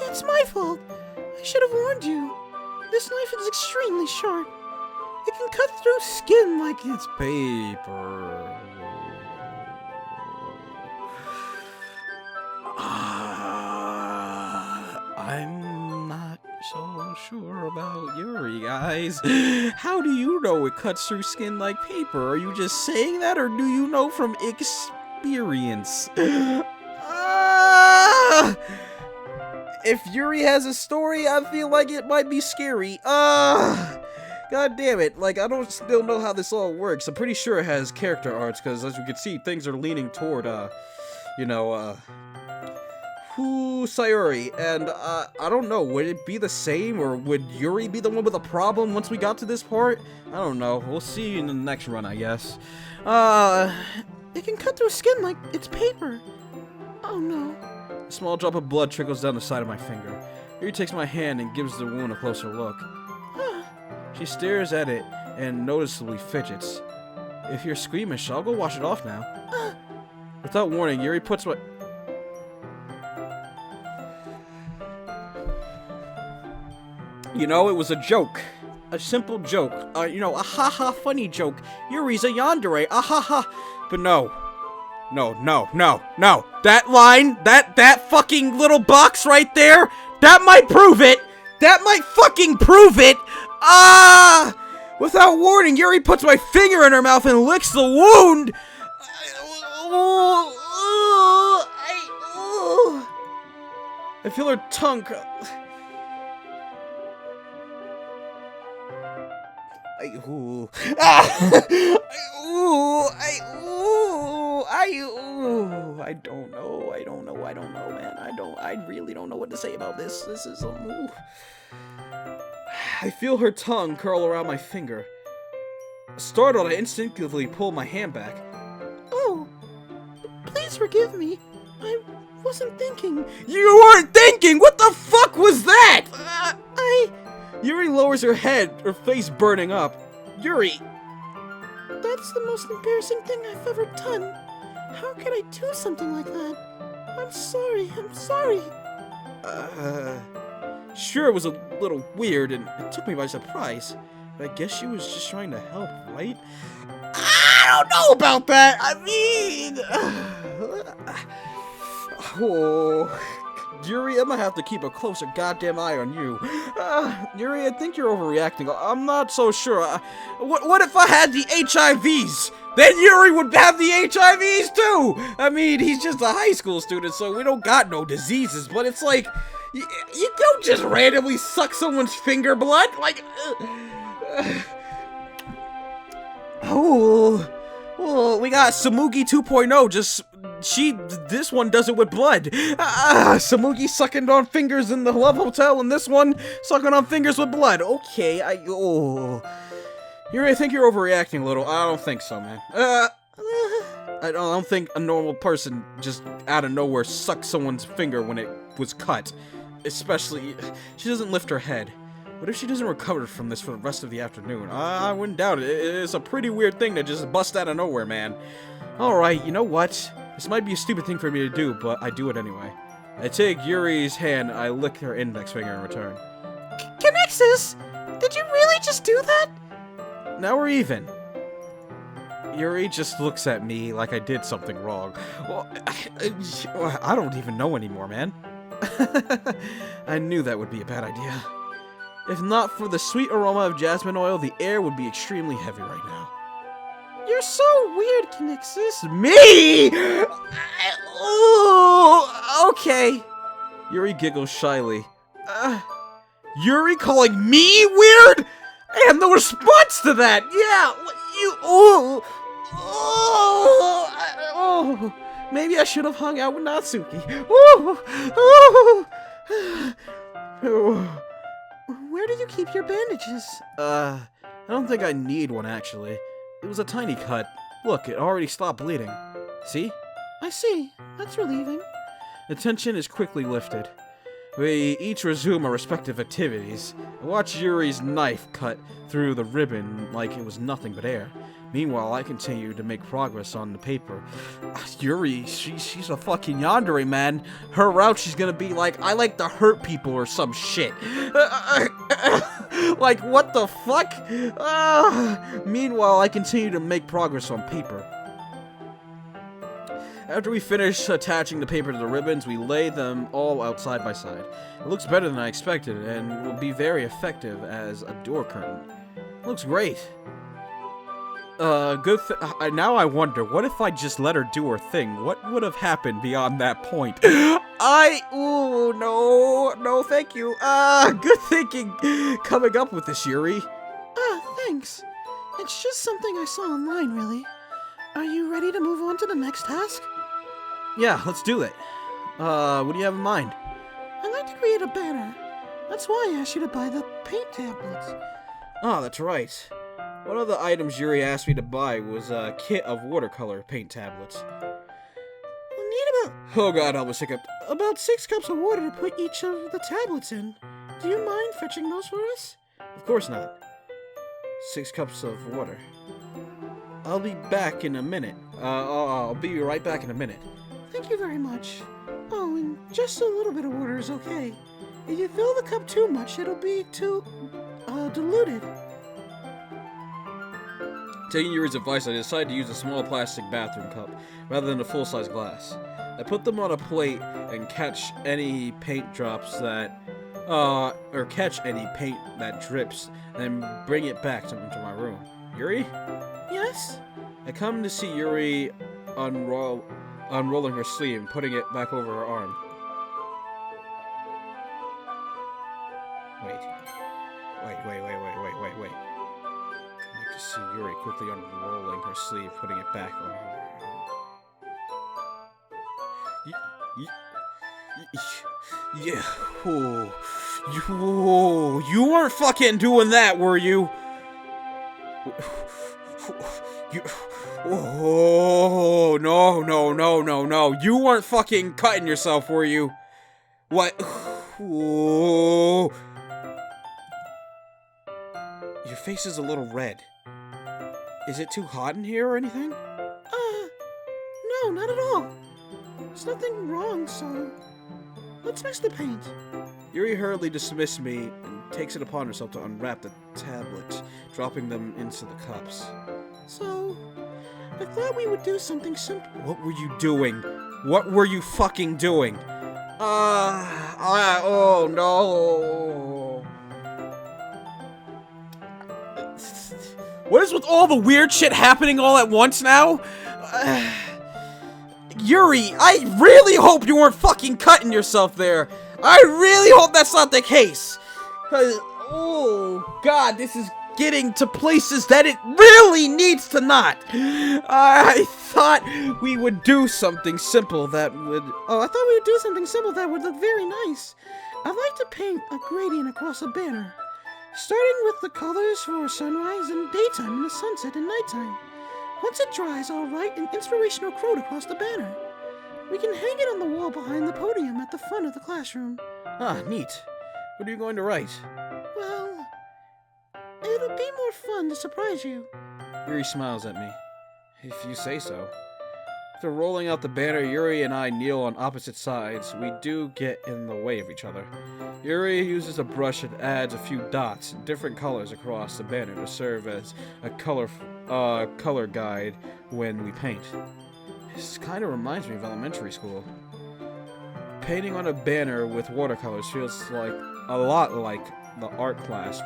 It's my fault. I should have warned you. This knife is extremely sharp. It can cut through skin like It's paper. I'm not so sure about Yuri, guys. How do you know it cuts through skin like paper? Are you just saying that, or do you know from experience? If Yuri has a story, I feel like it might be scary. God damn it. Like, I don't still know how this all works. I'm pretty sure it has character arts, because as you can see, things are leaning toward, Sayuri. And, I don't know, would it be the same, or would Yuri be the one with a problem once we got to this part? I don't know. We'll see in the next run, I guess. It can cut through skin like it's paper. Oh no. A small drop of blood trickles down the side of my finger. Yuri takes my hand and gives the wound a closer look. She stares at it and noticeably fidgets. If you're squeamish, I'll go wash it off now. Without warning, Yuri puts my... You know, it was a joke. A simple joke. A ha-ha funny joke. Yuri's a yandere, a ha-ha. But no. No. That line, that fucking little box right there, that might prove it. That might fucking prove it. Without warning, Yuri puts my finger in her mouth and licks the wound. I feel her tongue. I don't know, man. I really don't know what to say about this. This is a I feel her tongue curl around my finger. Startled, I instinctively pull my hand back. Oh, please forgive me. I wasn't thinking. You weren't thinking? What the fuck was that? Yuri lowers her head, her face burning up. Yuri! That's the most embarrassing thing I've ever done. How could I do something like that? I'm sorry. Sure, it was a little weird, and it took me by surprise. But I guess she was just trying to help, right? I don't know about that! I mean... Yuri, I'm gonna have to keep a closer goddamn eye on you. Yuri, I think you're overreacting. I'm not so sure. What if I had the HIVs? Then Yuri would have the HIVs too! I mean, he's just a high school student, so we don't got no diseases, but it's like, you don't just randomly suck someone's finger blood, like... we got Samugi 2.0, this one does it with blood. Samugi sucking on fingers in the Love Hotel, and this one sucking on fingers with blood. Okay, Yuri, I think you're overreacting a little. I don't think so, man. I don't think a normal person just out of nowhere sucks someone's finger when it was cut. Especially, she doesn't lift her head. What if she doesn't recover from this for the rest of the afternoon? I wouldn't doubt it. It's a pretty weird thing to just bust out of nowhere, man. Alright, you know what? This might be a stupid thing for me to do, but I do it anyway. I take Yuri's hand, I lick her index finger in return. Conixis! Did you really just do that? Now we're even. Yuri just looks at me like I did something wrong. Well, I don't even know anymore, man. I knew that would be a bad idea. If not for the sweet aroma of jasmine oil, the air would be extremely heavy right now. You're so weird, Conixis. Me? Oh, okay. Yuri giggles shyly. Yuri calling me weird? I have no response to that. Yeah, you. Oh. Maybe I should have hung out with Natsuki. Where do you keep your bandages? I don't think I need one, actually. It was a tiny cut. Look, it already stopped bleeding. See? I see. That's relieving. The tension is quickly lifted. We each resume our respective activities. I watch Yuri's knife cut through the ribbon like it was nothing but air. Meanwhile, I continue to make progress on the paper. Yuri, she's a fucking yandere, man. Her route, she's gonna be like, I like to hurt people or some shit. Like, what the fuck? Meanwhile, I continue to make progress on paper. After we finish attaching the paper to the ribbons, we lay them all out side by side. It looks better than I expected, and will be very effective as a door curtain. It looks great. Now I wonder, what if I just let her do her thing? What would have happened beyond that point? Ooh, no, thank you. Good thinking coming up with this, Yuri. Thanks. It's just something I saw online, really. Are you ready to move on to the next task? Yeah, let's do it. What do you have in mind? I'd like to create a banner. That's why I asked you to buy the paint tablets. Oh, that's right. One of the items Yuri asked me to buy was a kit of watercolor paint tablets. We'll need about... Oh god, I almost hiccuped. About 6 cups of water to put each of the tablets in. Do you mind fetching those for us? Of course not. 6 cups of water. I'll be back in a minute. I'll be right back in a minute. Thank you very much. Oh, and just a little bit of water is okay. If you fill the cup too much, it'll be too, diluted. Taking Yuri's advice, I decided to use a small plastic bathroom cup rather than a full-size glass. I put them on a plate and catch any paint drops that, or catch any paint that drips, and bring it back into my room. Yuri? Yes? I come to see Yuri unrolling her sleeve and putting it back over her arm. Wait. I see Yuri quickly unrolling her sleeve, putting it back on her. Yeah. You weren't fucking doing that, were you? Oh, no. You weren't fucking cutting yourself, were you? What? Oh. Your face is a little red. Is it too hot in here or anything? No, not at all. There's nothing wrong, so let's mix the paint. Yuri hurriedly dismissed me and takes it upon herself to unwrap the tablets, dropping them into the cups. So, I thought we would do something simple. What were you doing? What were you fucking doing? Oh no. What is with all the weird shit happening all at once now? Yuri, I really hope you weren't fucking cutting yourself there. I really hope that's not the case. Oh god, this is getting to places that it really needs to not. I thought we would do something simple that would... Oh, I thought we would do something simple that would look very nice. I'd like to paint a gradient across a banner, starting with the colors for sunrise and daytime and the sunset and nighttime. Once it dries, I'll write an inspirational quote across the banner. We can hang it on the wall behind the podium at the front of the classroom. Ah, neat. What are you going to write? Well, it'll be more fun to surprise you. Yuri smiles at me. If you say so. After rolling out the banner, Yuri and I kneel on opposite sides. We do get in the way of each other. Yuri uses a brush and adds a few dots, different colors across the banner to serve as a color guide when we paint. This kind of reminds me of elementary school. Painting on a banner with watercolors feels like a lot like the art class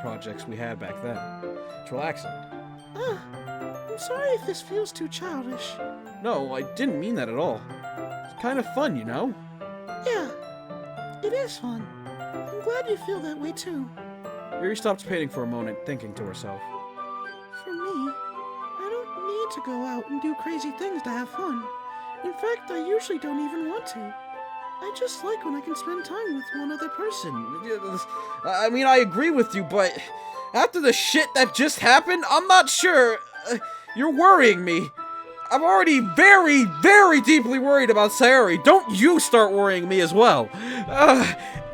projects we had back then. It's relaxing. I'm sorry if this feels too childish. No, I didn't mean that at all. It's kind of fun, you know? Yeah, it is fun. I'm glad you feel that way too. Yuri stops painting for a moment, thinking to herself. For me, I don't need to go out and do crazy things to have fun. In fact, I usually don't even want to. I just like when I can spend time with one other person. I mean, I agree with you, but after the shit that just happened, I'm not sure. You're worrying me. I'm already very, very deeply worried about Sayori. Don't you start worrying me as well.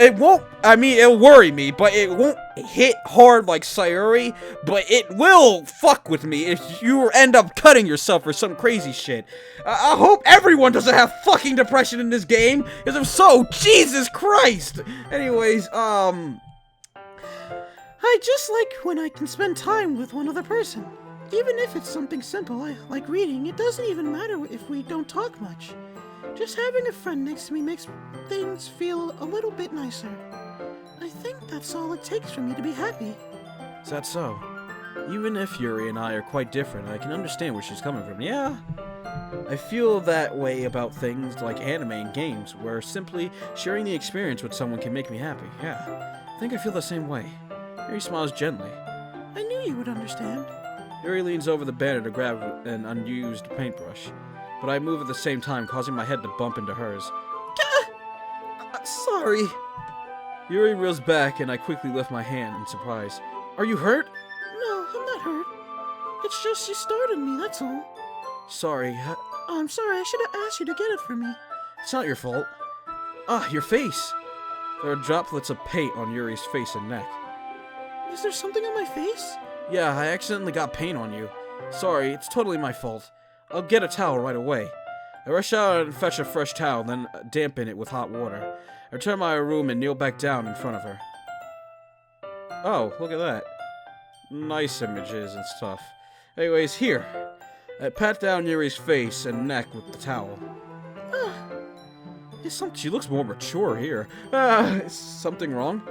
It'll worry me, but it won't hit hard like Sayori, but it will fuck with me if you end up cutting yourself or some crazy shit. I hope everyone doesn't have fucking depression in this game, because if so, Jesus Christ! Anyways, I just like when I can spend time with one other person. Even if it's something simple, like reading, it doesn't even matter if we don't talk much. Just having a friend next to me makes things feel a little bit nicer. I think that's all it takes for me to be happy. Is that so? Even if Yuri and I are quite different, I can understand where she's coming from. Yeah, I feel that way about things like anime and games, where simply sharing the experience with someone can make me happy. Yeah, I think I feel the same way. Yuri smiles gently. I knew you would understand. Yuri leans over the banner to grab an unused paintbrush, but I move at the same time, causing my head to bump into hers. Sorry. Yuri reels back, and I quickly lift my hand in surprise. Are you hurt? No, I'm not hurt. It's just you started me, that's all. Sorry. I'm sorry, I should have asked you to get it for me. It's not your fault. Your face. There are droplets of paint on Yuri's face and neck. Is there something on my face? Yeah, I accidentally got paint on you. Sorry, it's totally my fault. I'll get a towel right away. I rush out and fetch a fresh towel, then dampen it with hot water. I return to my room and kneel back down in front of her. Oh, look at that. Nice images and stuff. Anyways, here. I pat down Yuri's face and neck with the towel. She looks more mature here. Is something wrong?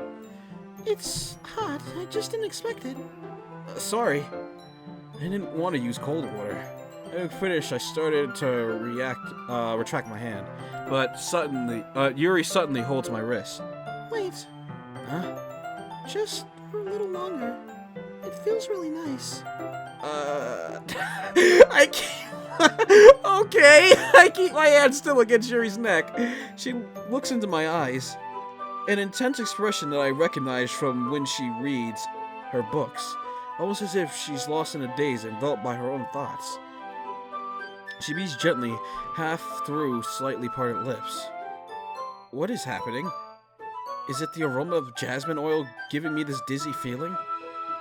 It's hot. I just didn't expect it. Sorry. I didn't want to use cold water. Having finished, I started to retract my hand. But suddenly, Yuri suddenly holds my wrist. Wait. Huh? Just for a little longer. It feels really nice. I can't. Okay. I keep my hand still against Yuri's neck. She looks into my eyes. An intense expression that I recognize from when she reads her books. Almost as if she's lost in a daze, enveloped by her own thoughts. She breathes gently, half through slightly parted lips. What is happening? Is it the aroma of jasmine oil giving me this dizzy feeling?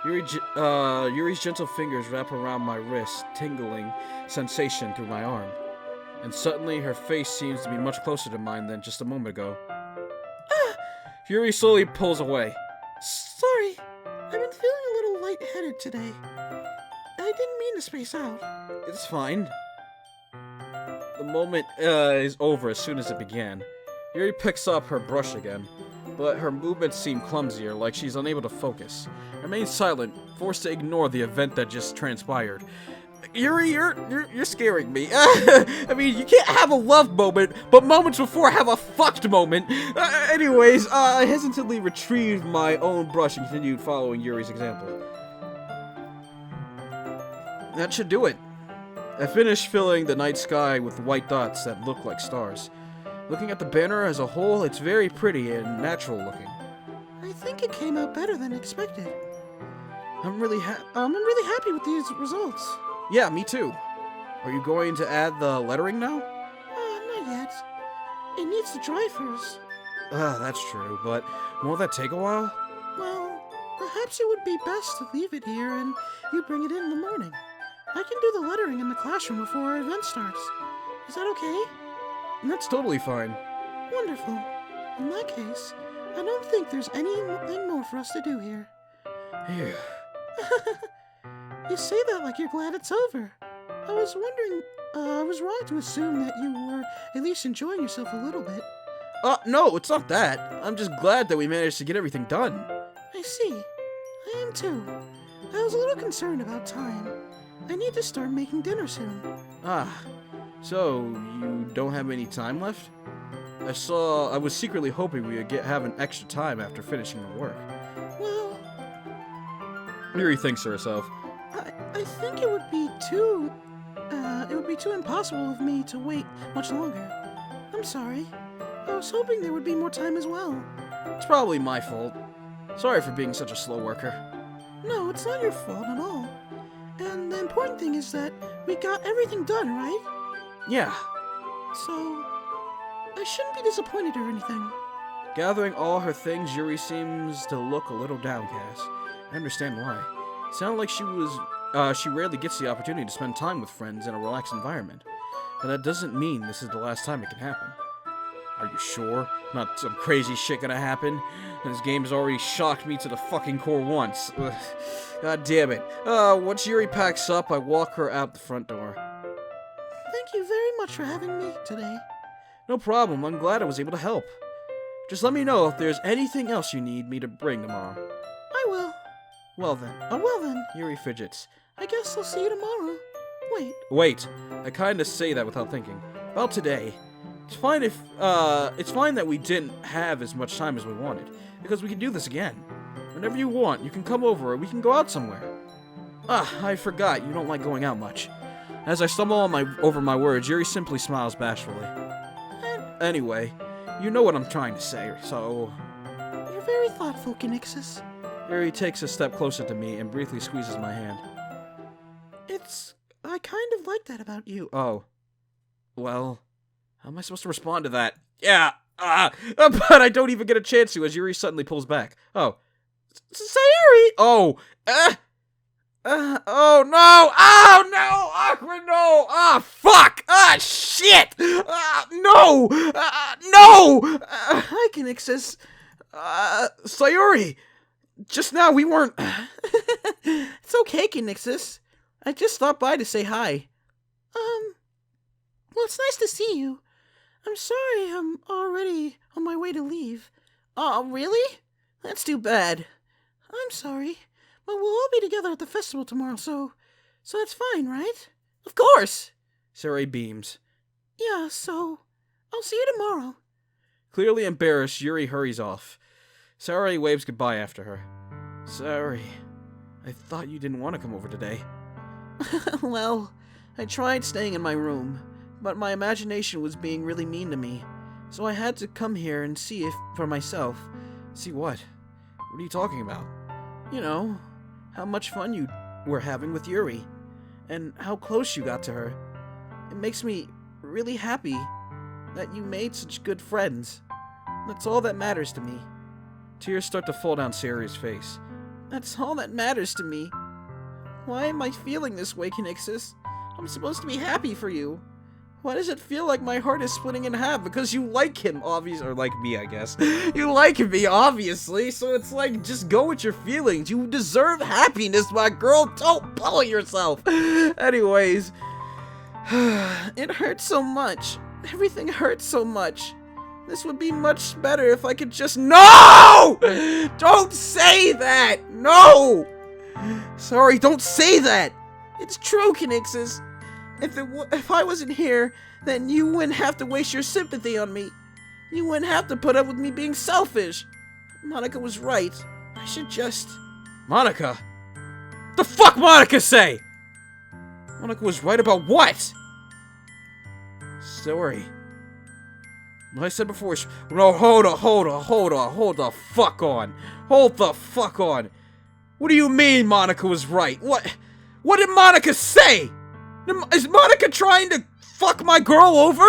Yuri's gentle fingers wrap around my wrist, tingling sensation through my arm. And suddenly her face seems to be much closer to mine than just a moment ago. Yuri slowly pulls away. Sorry, I've been feeling a little lightheaded today. I didn't mean to space out. It's fine. The moment is over as soon as it began. Yuri picks up her brush again, but her movements seem clumsier, like she's unable to focus. Remains silent, forced to ignore the event that just transpired. Yuri, you're scaring me. I mean, you can't have a love moment, but moments before have a fucked moment. Anyways, I hesitantly retrieved my own brush and continued following Yuri's example. That should do it. I finished filling the night sky with white dots that look like stars. Looking at the banner as a whole, it's very pretty and natural looking. I think it came out better than expected. I'm really happy with these results. Yeah, me too. Are you going to add the lettering now? Not yet. It needs to dry first. That's true, but won't that take a while? Well, Perhaps it would be best to leave it here and you bring it in the morning. I can do the lettering in the classroom before our event starts. Is that okay? That's totally fine. Wonderful. In that case, I don't think there's anything more for us to do here. Phew. You say that like you're glad it's over. I was wondering, I was wrong to assume that you were at least enjoying yourself a little bit. No, it's not that. I'm just glad that we managed to get everything done. I see. I am too. I was a little concerned about time. I need to start making dinner soon. So you don't have any time left? I was secretly hoping we would have an extra time after finishing the work. Well, Yuri thinks to herself. I think it would be too impossible of me to wait much longer. I'm sorry. I was hoping there would be more time as well. It's probably my fault. Sorry for being such a slow worker. No, it's not your fault at all. And the important thing is that we got everything done, right? Yeah. So, I shouldn't be disappointed or anything. Gathering all her things, Yuri seems to look a little downcast. I understand why. Sounded like she rarely gets the opportunity to spend time with friends in a relaxed environment. But that doesn't mean this is the last time it can happen. Are you sure? Not some crazy shit gonna happen? This game has already shocked me to the fucking core once. Ugh. God damn it. Once Yuri packs up, I walk her out the front door. Thank you very much for having me today. No problem, I'm glad I was able to help. Just let me know if there's anything else you need me to bring tomorrow. I will. Well then. Well then. Yuri fidgets. I guess I'll see you tomorrow. Wait. I kinda say that without thinking. About today. It's fine that we didn't have as much time as we wanted, because we can do this again. Whenever you want, you can come over or we can go out somewhere. I forgot, you don't like going out much. As I stumble over my words, Yuri simply smiles bashfully. Anyway, you know what I'm trying to say, so... You're very thoughtful, Conixis. Yuri takes a step closer to me and briefly squeezes my hand. I kind of like that about you. Oh. Well... How am I supposed to respond to that? Yeah, but I don't even get a chance to as Yuri suddenly pulls back. Oh. Sayuri! Oh. Oh no! Oh no! Awkward no! Ah, fuck! Ah, shit! No! No! Hi, Conixis. Sayuri! Just now we weren't... It's okay, Conixis. I just stopped by to say hi. Well, it's nice to see you. I'm sorry I'm already on my way to leave. Oh, really? That's too bad. I'm sorry. But we'll all be together at the festival tomorrow, so that's fine, right? Of course! Sayuri beams. Yeah, so I'll see you tomorrow. Clearly embarrassed, Yuri hurries off. Sayuri waves goodbye after her. Sorry. I thought you didn't want to come over today. Well, I tried staying in my room, but my imagination was being really mean to me, so I had to come here and see if for myself. See what? What are you talking about? You know, how much fun you were having with Yuri, and how close you got to her. It makes me really happy that you made such good friends. That's all that matters to me. Tears start to fall down Sayuri's face. That's all that matters to me. Why am I feeling this way, Conixis? I'm supposed to be happy for you. Why does it feel like my heart is splitting in half? Because you like him, obviously. Or like me, I guess. You like me, obviously. So it's like, just go with your feelings. You deserve happiness, my girl. Don't bully yourself. Anyways. It hurts so much. Everything hurts so much. This would be much better if I could just— No! Don't say that! No! Sorry, don't say that! It's true, Conixis. If I wasn't here, then you wouldn't have to waste your sympathy on me. You wouldn't have to put up with me being selfish. Monica was right. I should just... Monica? The fuck Monica say? Monica was right about what? Sorry. What I said before is... No, hold the fuck on. Hold the fuck on. What do you mean Monica was right? What did Monica say? Is Monica trying to fuck my girl over?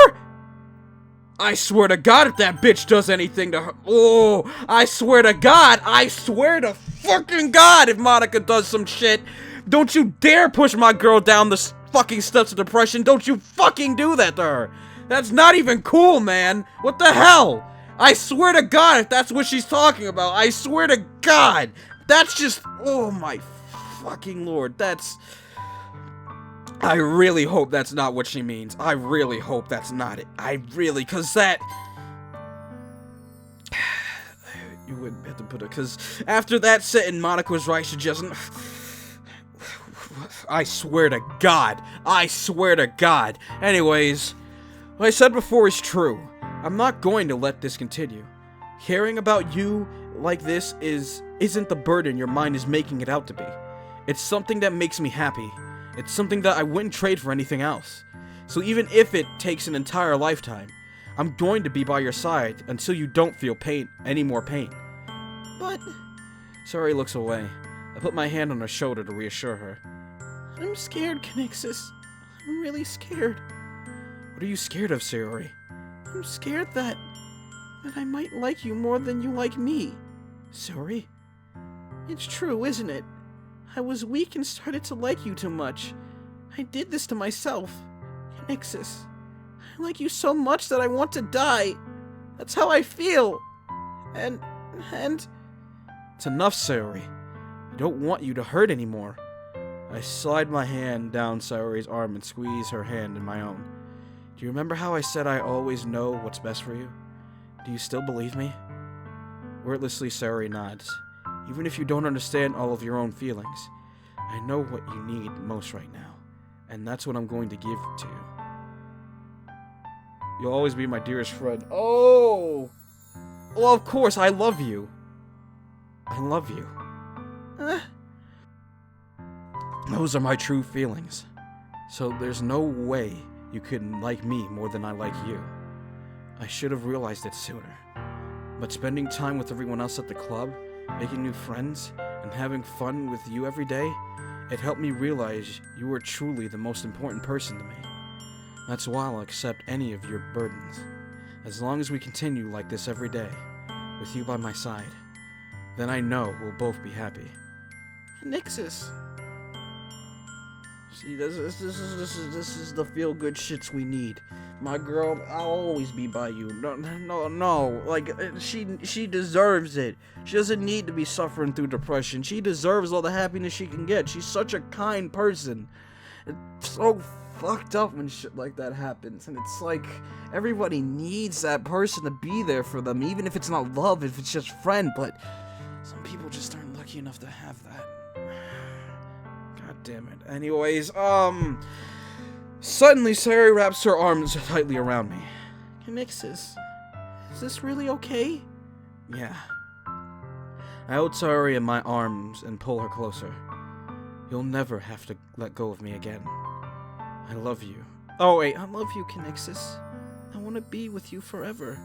I swear to God, if that bitch does anything to her. Oh, I swear to God. I swear to fucking God, if Monica does some shit. Don't you dare push my girl down the fucking steps of depression. Don't you fucking do that to her. That's not even cool, man. What the hell? I swear to God, if that's what she's talking about. I swear to God. That's just. Oh my fucking Lord. That's. I really hope that's not what she means. I really hope that's not it. Cause that... You wouldn't have to put it, cause after that sentence, Monica was right, she just... I swear to God. I swear to God. Anyways, what I said before is true. I'm not going to let this continue. Caring about you like this isn't the burden your mind is making it out to be. It's something that makes me happy. It's something that I wouldn't trade for anything else. So even if it takes an entire lifetime, I'm going to be by your side until you don't feel any more pain. But... Saori looks away. I put my hand on her shoulder to reassure her. I'm scared, Conixis. I'm really scared. What are you scared of, Saori? I'm scared that I might like you more than you like me. Saori? It's true, isn't it? I was weak and started to like you too much. I did this to myself. Conixis, I like you so much that I want to die. That's how I feel. And... It's enough, Saori. I don't want you to hurt anymore. I slide my hand down Saori's arm and squeeze her hand in my own. Do you remember how I said I always know what's best for you? Do you still believe me? Wordlessly, Saori nods. Even if you don't understand all of your own feelings, I know what you need most right now, and that's what I'm going to give to you. You'll always be my dearest friend. Oh! Well, of course, I love you. I love you. Those are my true feelings. So there's no way you could like me more than I like you. I should have realized it sooner. But spending time with everyone else at the club, making new friends, and having fun with you every day, it helped me realize you were truly the most important person to me. That's why I'll accept any of your burdens. As long as we continue like this every day, with you by my side, then I know we'll both be happy. Nixus. See, this is the feel-good shits we need. My girl, I'll always be by you. No. Like, she deserves it. She doesn't need to be suffering through depression. She deserves all the happiness she can get. She's such a kind person. It's so fucked up when shit like that happens. And it's like, everybody needs that person to be there for them. Even if it's not love, if it's just friend. But some people just aren't lucky enough to have that. God damn it. Anyways, suddenly, Saori wraps her arms tightly around me. Conixis, is this really okay? Yeah. I hold Saori in my arms and pull her closer. You'll never have to let go of me again. I love you. Oh, wait, I love you, Conixis. I want to be with you forever.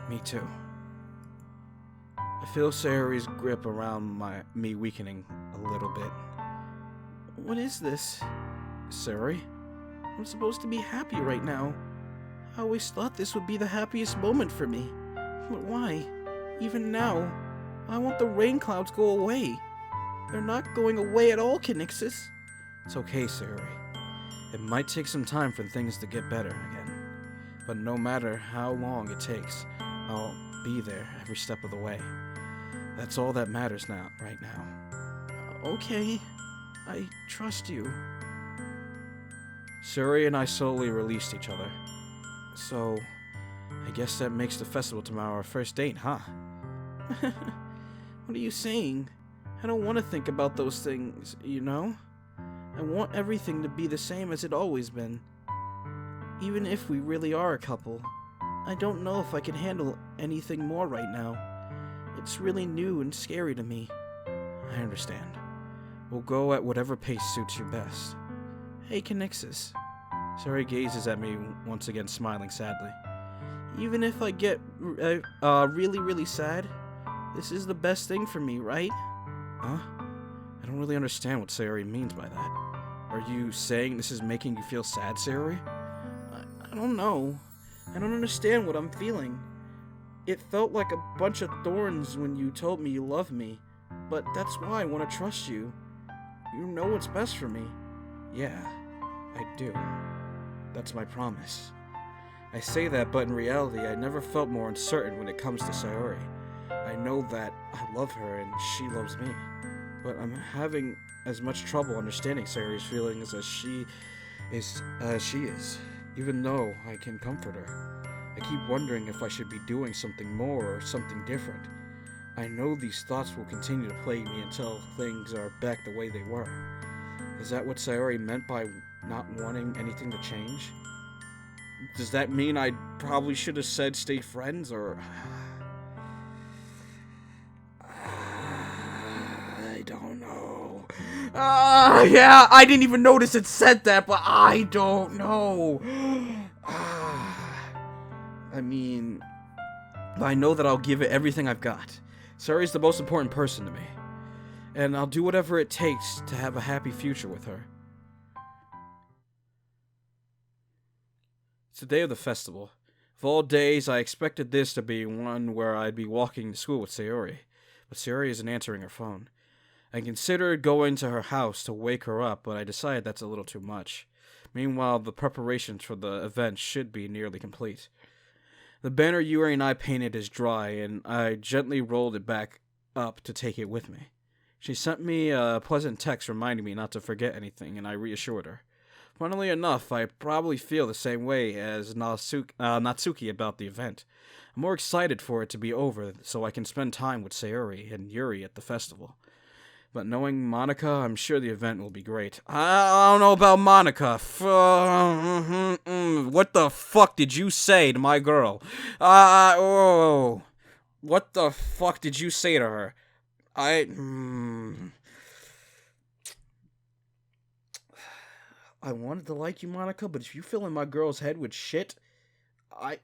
Me too. I feel Saori's grip around me weakening a little bit. What is this? Saori? I'm supposed to be happy right now. I always thought this would be the happiest moment for me. But why? Even now, I want the rain clouds go away. They're not going away at all, Conixis. It's okay, Saori. It might take some time for things to get better again. But no matter how long it takes, I'll be there every step of the way. That's all that matters now, right now. Okay. I trust you. Saori and I slowly released each other. So, I guess that makes the festival tomorrow our first date, huh? What are you saying? I don't want to think about those things, you know? I want everything to be the same as it always been. Even if we really are a couple, I don't know if I can handle anything more right now. It's really new and scary to me. I understand. We'll go at whatever pace suits you best. Hey, Conixis. Saori gazes at me, once again smiling sadly. Even if I get really sad, this is the best thing for me, right? Huh? I don't really understand what Saori means by that. Are you saying this is making you feel sad, Saori? I don't know. I don't understand what I'm feeling. It felt like a bunch of thorns when you told me you love me, but that's why I want to trust you. You know what's best for me. Yeah, I do. That's my promise. I say that, but in reality, I never felt more uncertain when it comes to Sayori. I know that I love her and she loves me, but I'm having as much trouble understanding Sayori's feelings as she is, even though I can comfort her. I keep wondering if I should be doing something more or something different. I know these thoughts will continue to plague me until things are back the way they were. Is that what Sayori meant by not wanting anything to change? Does that mean I probably should have said stay friends, or... I don't know. Yeah, I didn't even notice it said that, but I don't know. I mean, I know that I'll give it everything I've got. Sayori's the most important person to me, and I'll do whatever it takes to have a happy future with her. It's the day of the festival. Of all days, I expected this to be one where I'd be walking to school with Sayori, but Sayori isn't answering her phone. I considered going to her house to wake her up, but I decided that's a little too much. Meanwhile, the preparations for the event should be nearly complete. The banner Yuri and I painted is dry, and I gently rolled it back up to take it with me. She sent me a pleasant text reminding me not to forget anything, and I reassured her. Funnily enough, I probably feel the same way as Natsuki about the event. I'm more excited for it to be over so I can spend time with Sayori and Yuri at the festival. But knowing Monica, I'm sure the event will be great. I don't know about Monica. What the fuck did you say to my girl? What the fuck did you say to her? I wanted to like you, Monica, but if you fill in my girl's head with shit, I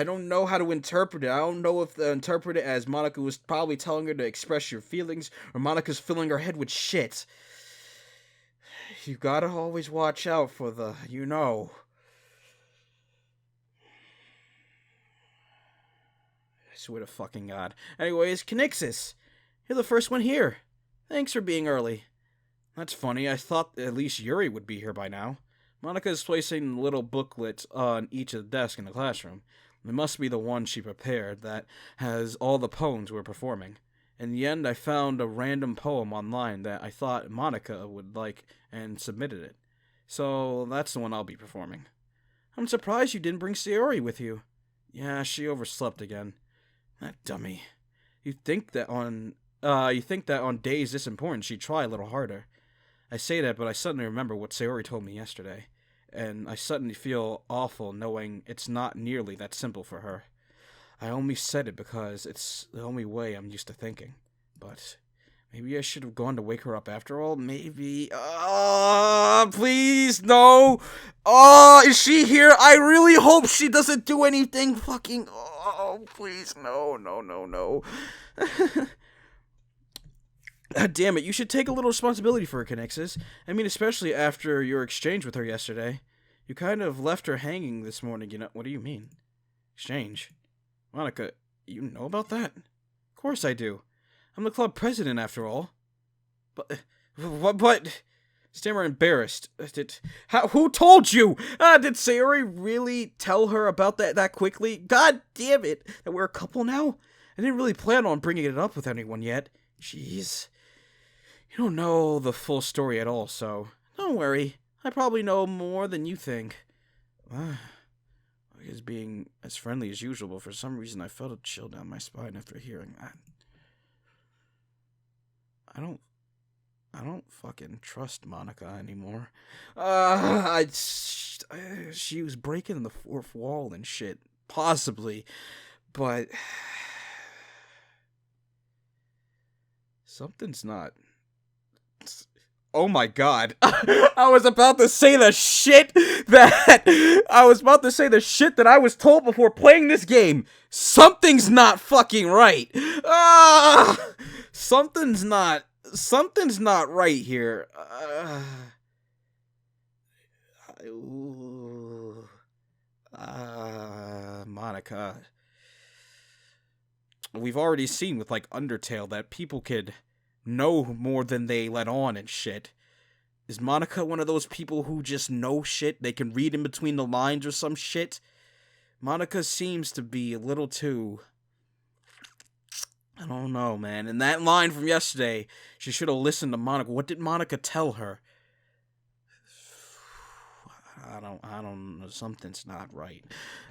don't know how to interpret it. I don't know if to interpret it as Monica was probably telling her to express your feelings, or Monica's filling her head with shit. You gotta always watch out for the, I swear to fucking God. Anyways, Conixis, you're the first one here. Thanks for being early. That's funny, I thought at least Yuri would be here by now. Monica is placing little booklets on each of the desks in the classroom. It must be the one she prepared that has all the poems we're performing. In the end, I found a random poem online that I thought Monica would like and submitted it. So that's the one I'll be performing. I'm surprised you didn't bring Sayori with you. Yeah, she overslept again. That dummy. You'd think that on days this important she'd try a little harder. I say that, but I suddenly remember what Sayori told me yesterday, and I suddenly feel awful knowing it's not nearly that simple for her. I only said it because it's the only way I'm used to thinking. But maybe I should have gone to wake her up after all. Maybe. Please, no. Is she here? I really hope she doesn't do anything fucking. Oh, please, no. God damn it, you should take a little responsibility for her, Conixis. I mean, especially after your exchange with her yesterday. You kind of left her hanging this morning, you know. What do you mean? Exchange? Monica, you know about that? Of course I do. I'm the club president, after all. But... Stammer embarrassed. Who told you? Did Sayori really tell her about that quickly? God damn it, that we're a couple now? I didn't really plan on bringing it up with anyone yet. Jeez. You don't know the full story at all, so don't worry. I probably know more than you think. I was being as friendly as usual, but for some reason I felt a chill down my spine after hearing that. I don't fucking trust Monica anymore. She was breaking the fourth wall and shit. Possibly. But something's not. Oh my God. I was about to say the shit that I was told before playing this game. Something's not fucking right. Something's not right here. Monica. We've already seen with, like, Undertale that people could know more than they let on and shit. Is Monica one of those people who just know shit? They can read in between the lines or some shit? Monica seems to be a little too... I don't know, man. And that line from yesterday, she should have listened to Monica. What did Monica tell her? I don't know. Something's not right.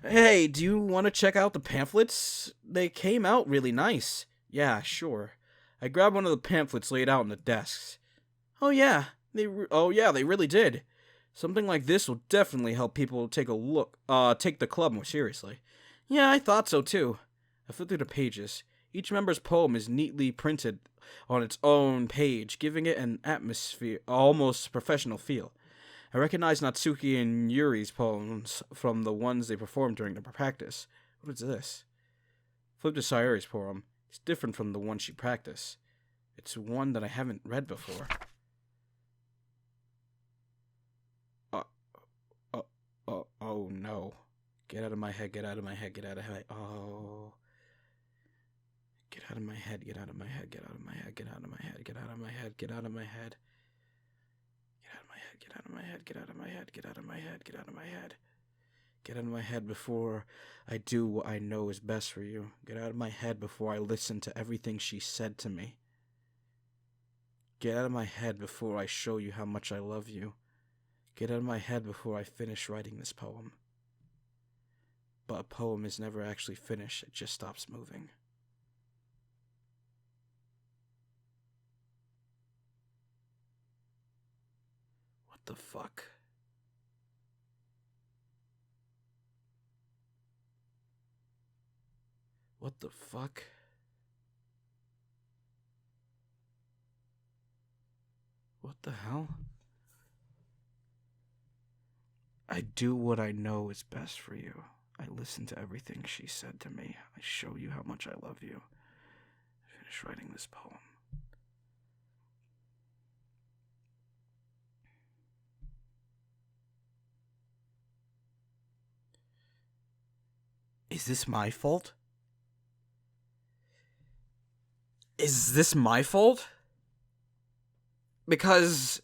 Hey, do you want to check out the pamphlets? They came out really nice. Yeah, sure. I grabbed one of the pamphlets laid out on the desks. Oh yeah, they really did. Something like this will definitely help people take the club more seriously. Yeah, I thought so too. I flipped through the pages. Each member's poem is neatly printed on its own page, giving it an atmosphere, almost professional feel. I recognized Natsuki and Yuri's poems from the ones they performed during the practice. What is this? Flip to Sayuri's poem. It's different from the one she practiced. It's one that I haven't read before. Oh no. Get out of my head, get out of my head, get out of my head. Oh. Get out of my head, get out of my head, get out of my head, get out of my head, get out of my head, get out of my head. Get out of my head, get out of my head, get out of my head, get out of my head. Get out of my head before I do what I know is best for you. Get out of my head before I listen to everything she said to me. Get out of my head before I show you how much I love you. Get out of my head before I finish writing this poem. But a poem is never actually finished, it just stops moving. What the fuck? What the fuck? What the hell? I do what I know is best for you. I listen to everything she said to me. I show you how much I love you. I finish writing this poem. Is this my fault? Is this my fault? Because,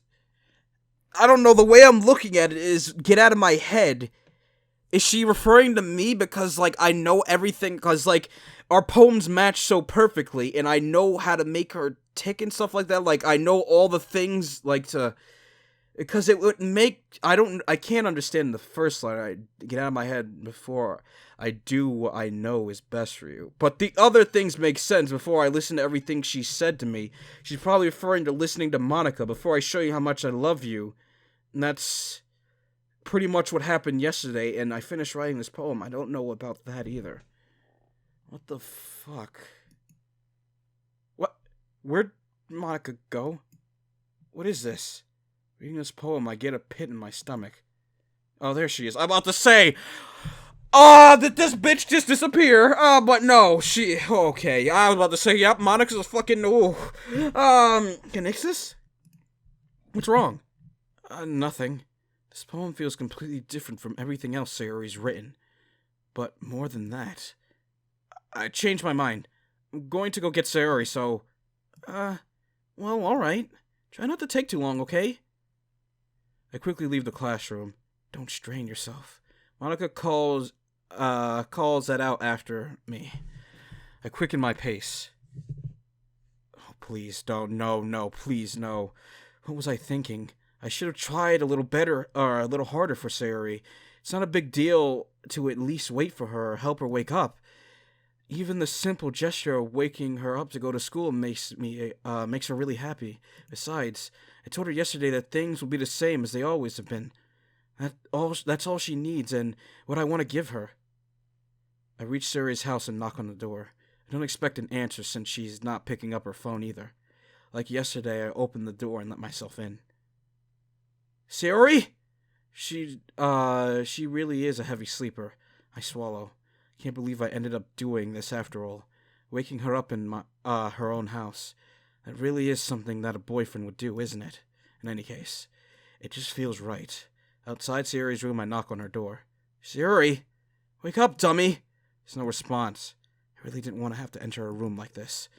I don't know, the way I'm looking at it is, get out of my head. Is she referring to me because, like, I know everything, because, like, our poems match so perfectly, and I know how to make her tick and stuff like that, like, I know all the things, like, to... Because it would make... I can't understand the first line. I get out of my head before I do what I know is best for you. But the other things make sense. Before I listen to everything she said to me. She's probably referring to listening to Monica. Before I show you how much I love you. And that's pretty much what happened yesterday. And I finished writing this poem. I don't know about that either. What the fuck? What? Where'd Monica go? What is this? Reading this poem, I get a pit in my stomach. Oh, there she is. I'm about to say, did this bitch just disappear? But no, okay. I was about to say, yep, Monica's a fucking, Conixis? What's wrong? Nothing. This poem feels completely different from everything else Sayori's written. But more than that, I changed my mind. I'm going to go get Sayori, so, well, alright. Try not to take too long, okay? I quickly leave the classroom. Don't strain yourself. Monica calls that out after me. I quicken my pace. Oh, please, don't, no, please, no. What was I thinking? I should have tried a little better, or a little harder for Sayori. It's not a big deal to at least wait for her or help her wake up. Even the simple gesture of waking her up to go to school makes her really happy. Besides, I told her yesterday that things will be the same as they always have been. That's all she needs, and what I want to give her. I reach Sayori's house and knock on the door. I don't expect an answer since she's not picking up her phone either. Like yesterday, I opened the door and let myself in. Sayori? She really is a heavy sleeper. I swallow. Can't believe I ended up doing this after all. Waking her up in her own house. That really is something that a boyfriend would do, isn't it? In any case, it just feels right. Outside Sayori's room, I knock on her door. Sayori! Wake up, dummy! There's no response. I really didn't want to have to enter a room like this.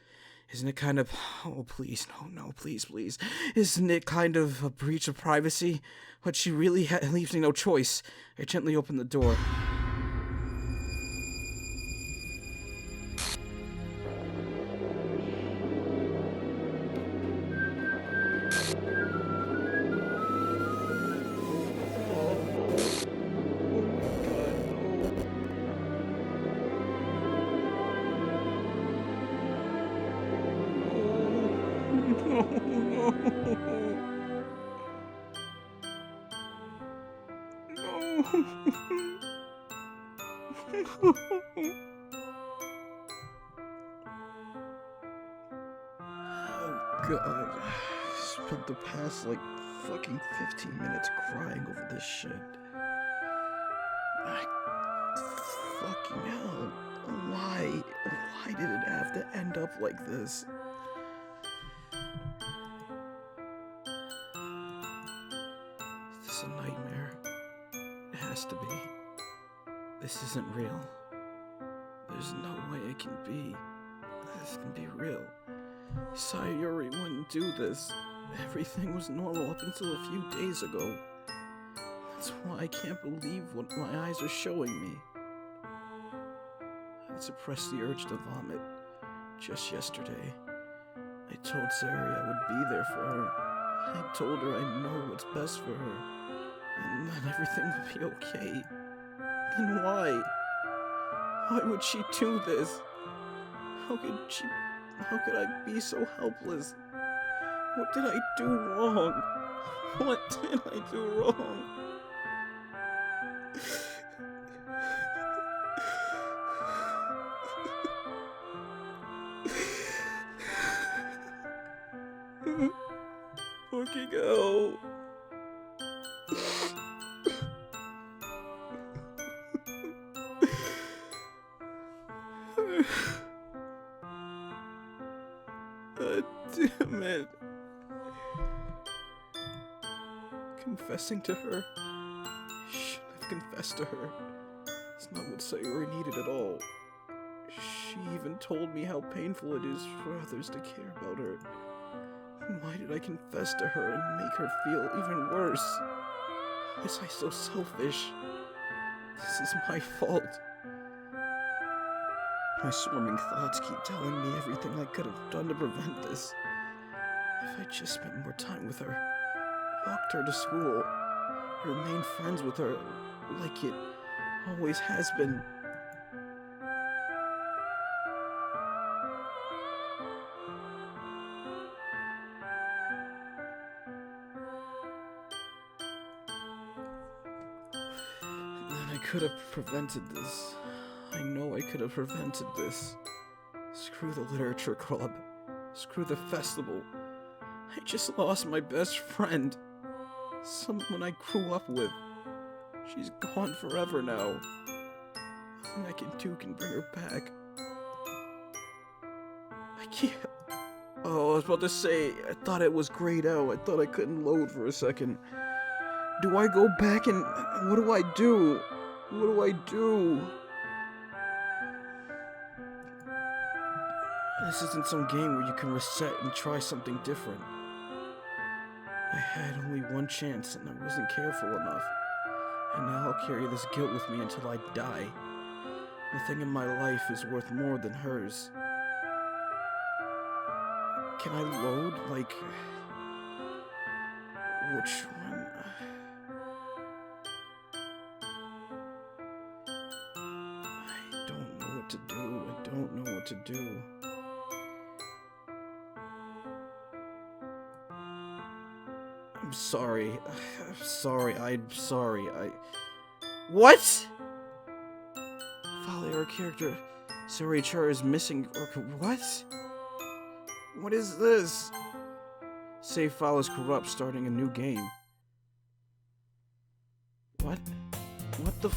Isn't it kind of... Oh, please, no, please. Isn't it kind of a breach of privacy? But she really leaves me no choice. I gently opened the door. Oh god, I spent the past fucking 15 minutes crying over this shit. Fucking hell, why did it have to end up like this? Is this a nightmare? It has to be. This isn't real. There's no way it can be. This can be real. Sayuri wouldn't do this. Everything was normal up until a few days ago. That's why I can't believe what my eyes are showing me. I suppressed the urge to vomit just yesterday. I told Sayuri I would be there for her. I told her I know what's best for her, and that everything would be okay. Then why? Why would she do this? How could I be so helpless? What did I do wrong? What did I do wrong? Fucking hell. Damn it. Confessing to her? I shouldn't have confessed to her. It's not what Sayuri needed at all. She even told me how painful it is for others to care about her. Why did I confess to her and make her feel even worse? Why was I so selfish? This is my fault. My swarming thoughts keep telling me everything I could have done to prevent this. If I just spent more time with her, walked her to school, remained friends with her like it always has been. Then I could have prevented this. I know I could have prevented this. Screw the literature club. Screw the festival. I just lost my best friend. Someone I grew up with. She's gone forever now. Nothing I can do can bring her back. I can't... Oh, I was about to say, I thought it was grayed out. I thought I couldn't load for a second. Do I go back and... What do I do? What do I do? This isn't some game where you can reset and try something different. I had only one chance and I wasn't careful enough. And now I'll carry this guilt with me until I die. Nothing in my life is worth more than hers. Can I load? Which one? I don't know what to do. I don't know what to do. I'm sorry. What? File error character. Sayuri Char is missing. What? What is this? Save file is corrupt, starting a new game. What? What the f...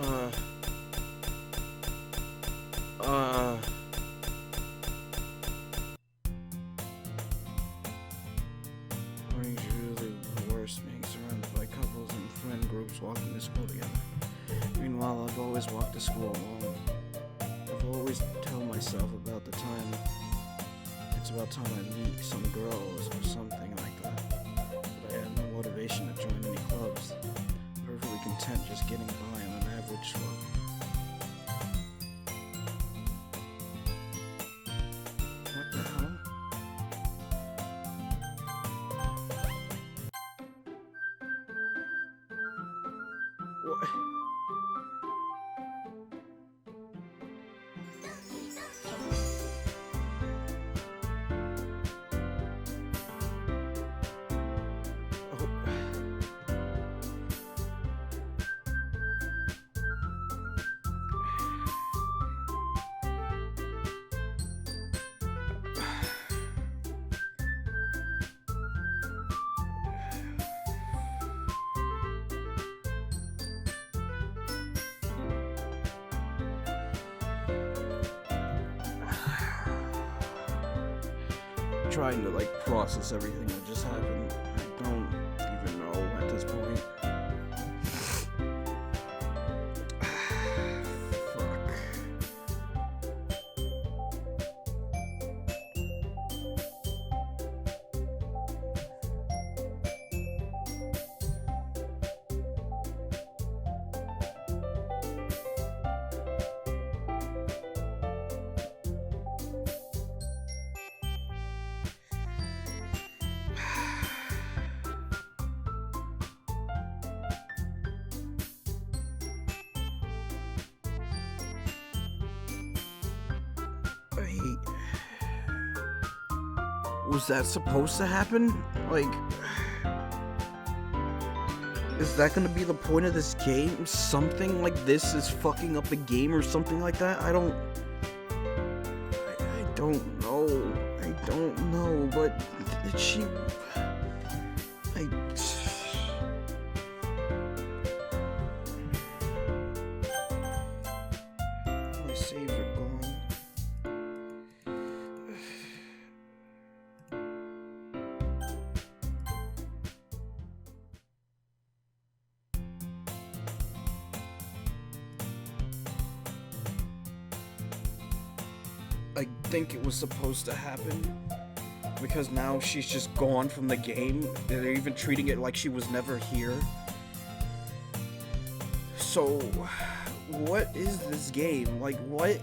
Uh... Mornings usually the worst, being surrounded by couples and friend groups walking to school together. Meanwhile, I've always walked to school alone. I've always told myself about the time. It's about time I meet some girls or something like that. But I had no motivation to join any clubs. Perfectly content just getting by on an average club. What the hell? What? Trying to like process everything that just happened. I don't even know at this point. Fuck. Was that supposed to happen? Like, is that gonna be the point of this game? Something like this is fucking up the game or something like that? I don't know. I don't know, but did she... My saves are gone. I think it was supposed to happen because now she's just gone from the game. They're even treating it like she was never here. So, what is this game? Like, what?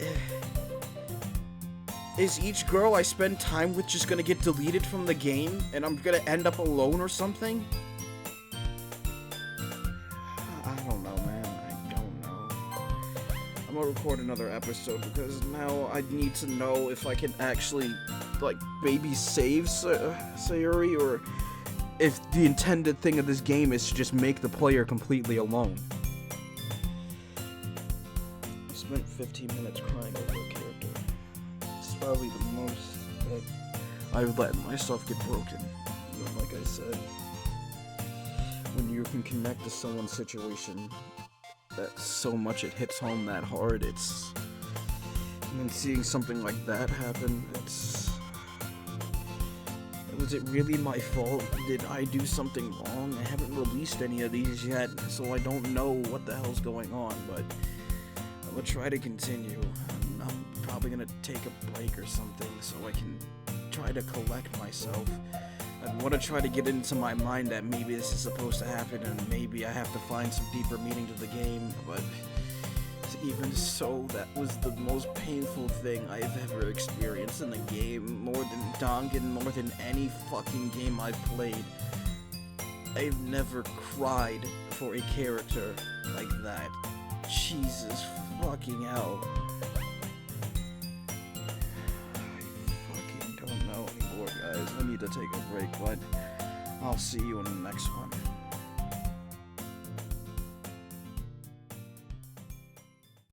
Is each girl I spend time with just gonna get deleted from the game and I'm gonna end up alone or something? I don't know, man. I don't know. I'm gonna record another episode because now I need to know if I can actually, like, maybe save Sayuri, or if the intended thing of this game is to just make the player completely alone. I spent 15 minutes crying over a character. It's probably the most that I've let myself get broken. But like I said, when you can connect to someone's situation that so much it hits home that hard, it's... And then seeing something like that happen, it's... Was it really my fault? Did I do something wrong? I haven't released any of these yet, so I don't know what the hell's going on, but I'm gonna try to continue. I'm probably gonna take a break or something so I can try to collect myself. I want to try to get into my mind that maybe this is supposed to happen and maybe I have to find some deeper meaning to the game, but even so, that was the most painful thing I've ever experienced in the game, more than Dangan, more than any fucking game I've played. I've never cried for a character like that. Jesus fucking hell. I fucking don't know anymore, guys. I need to take a break, but I'll see you in the next one.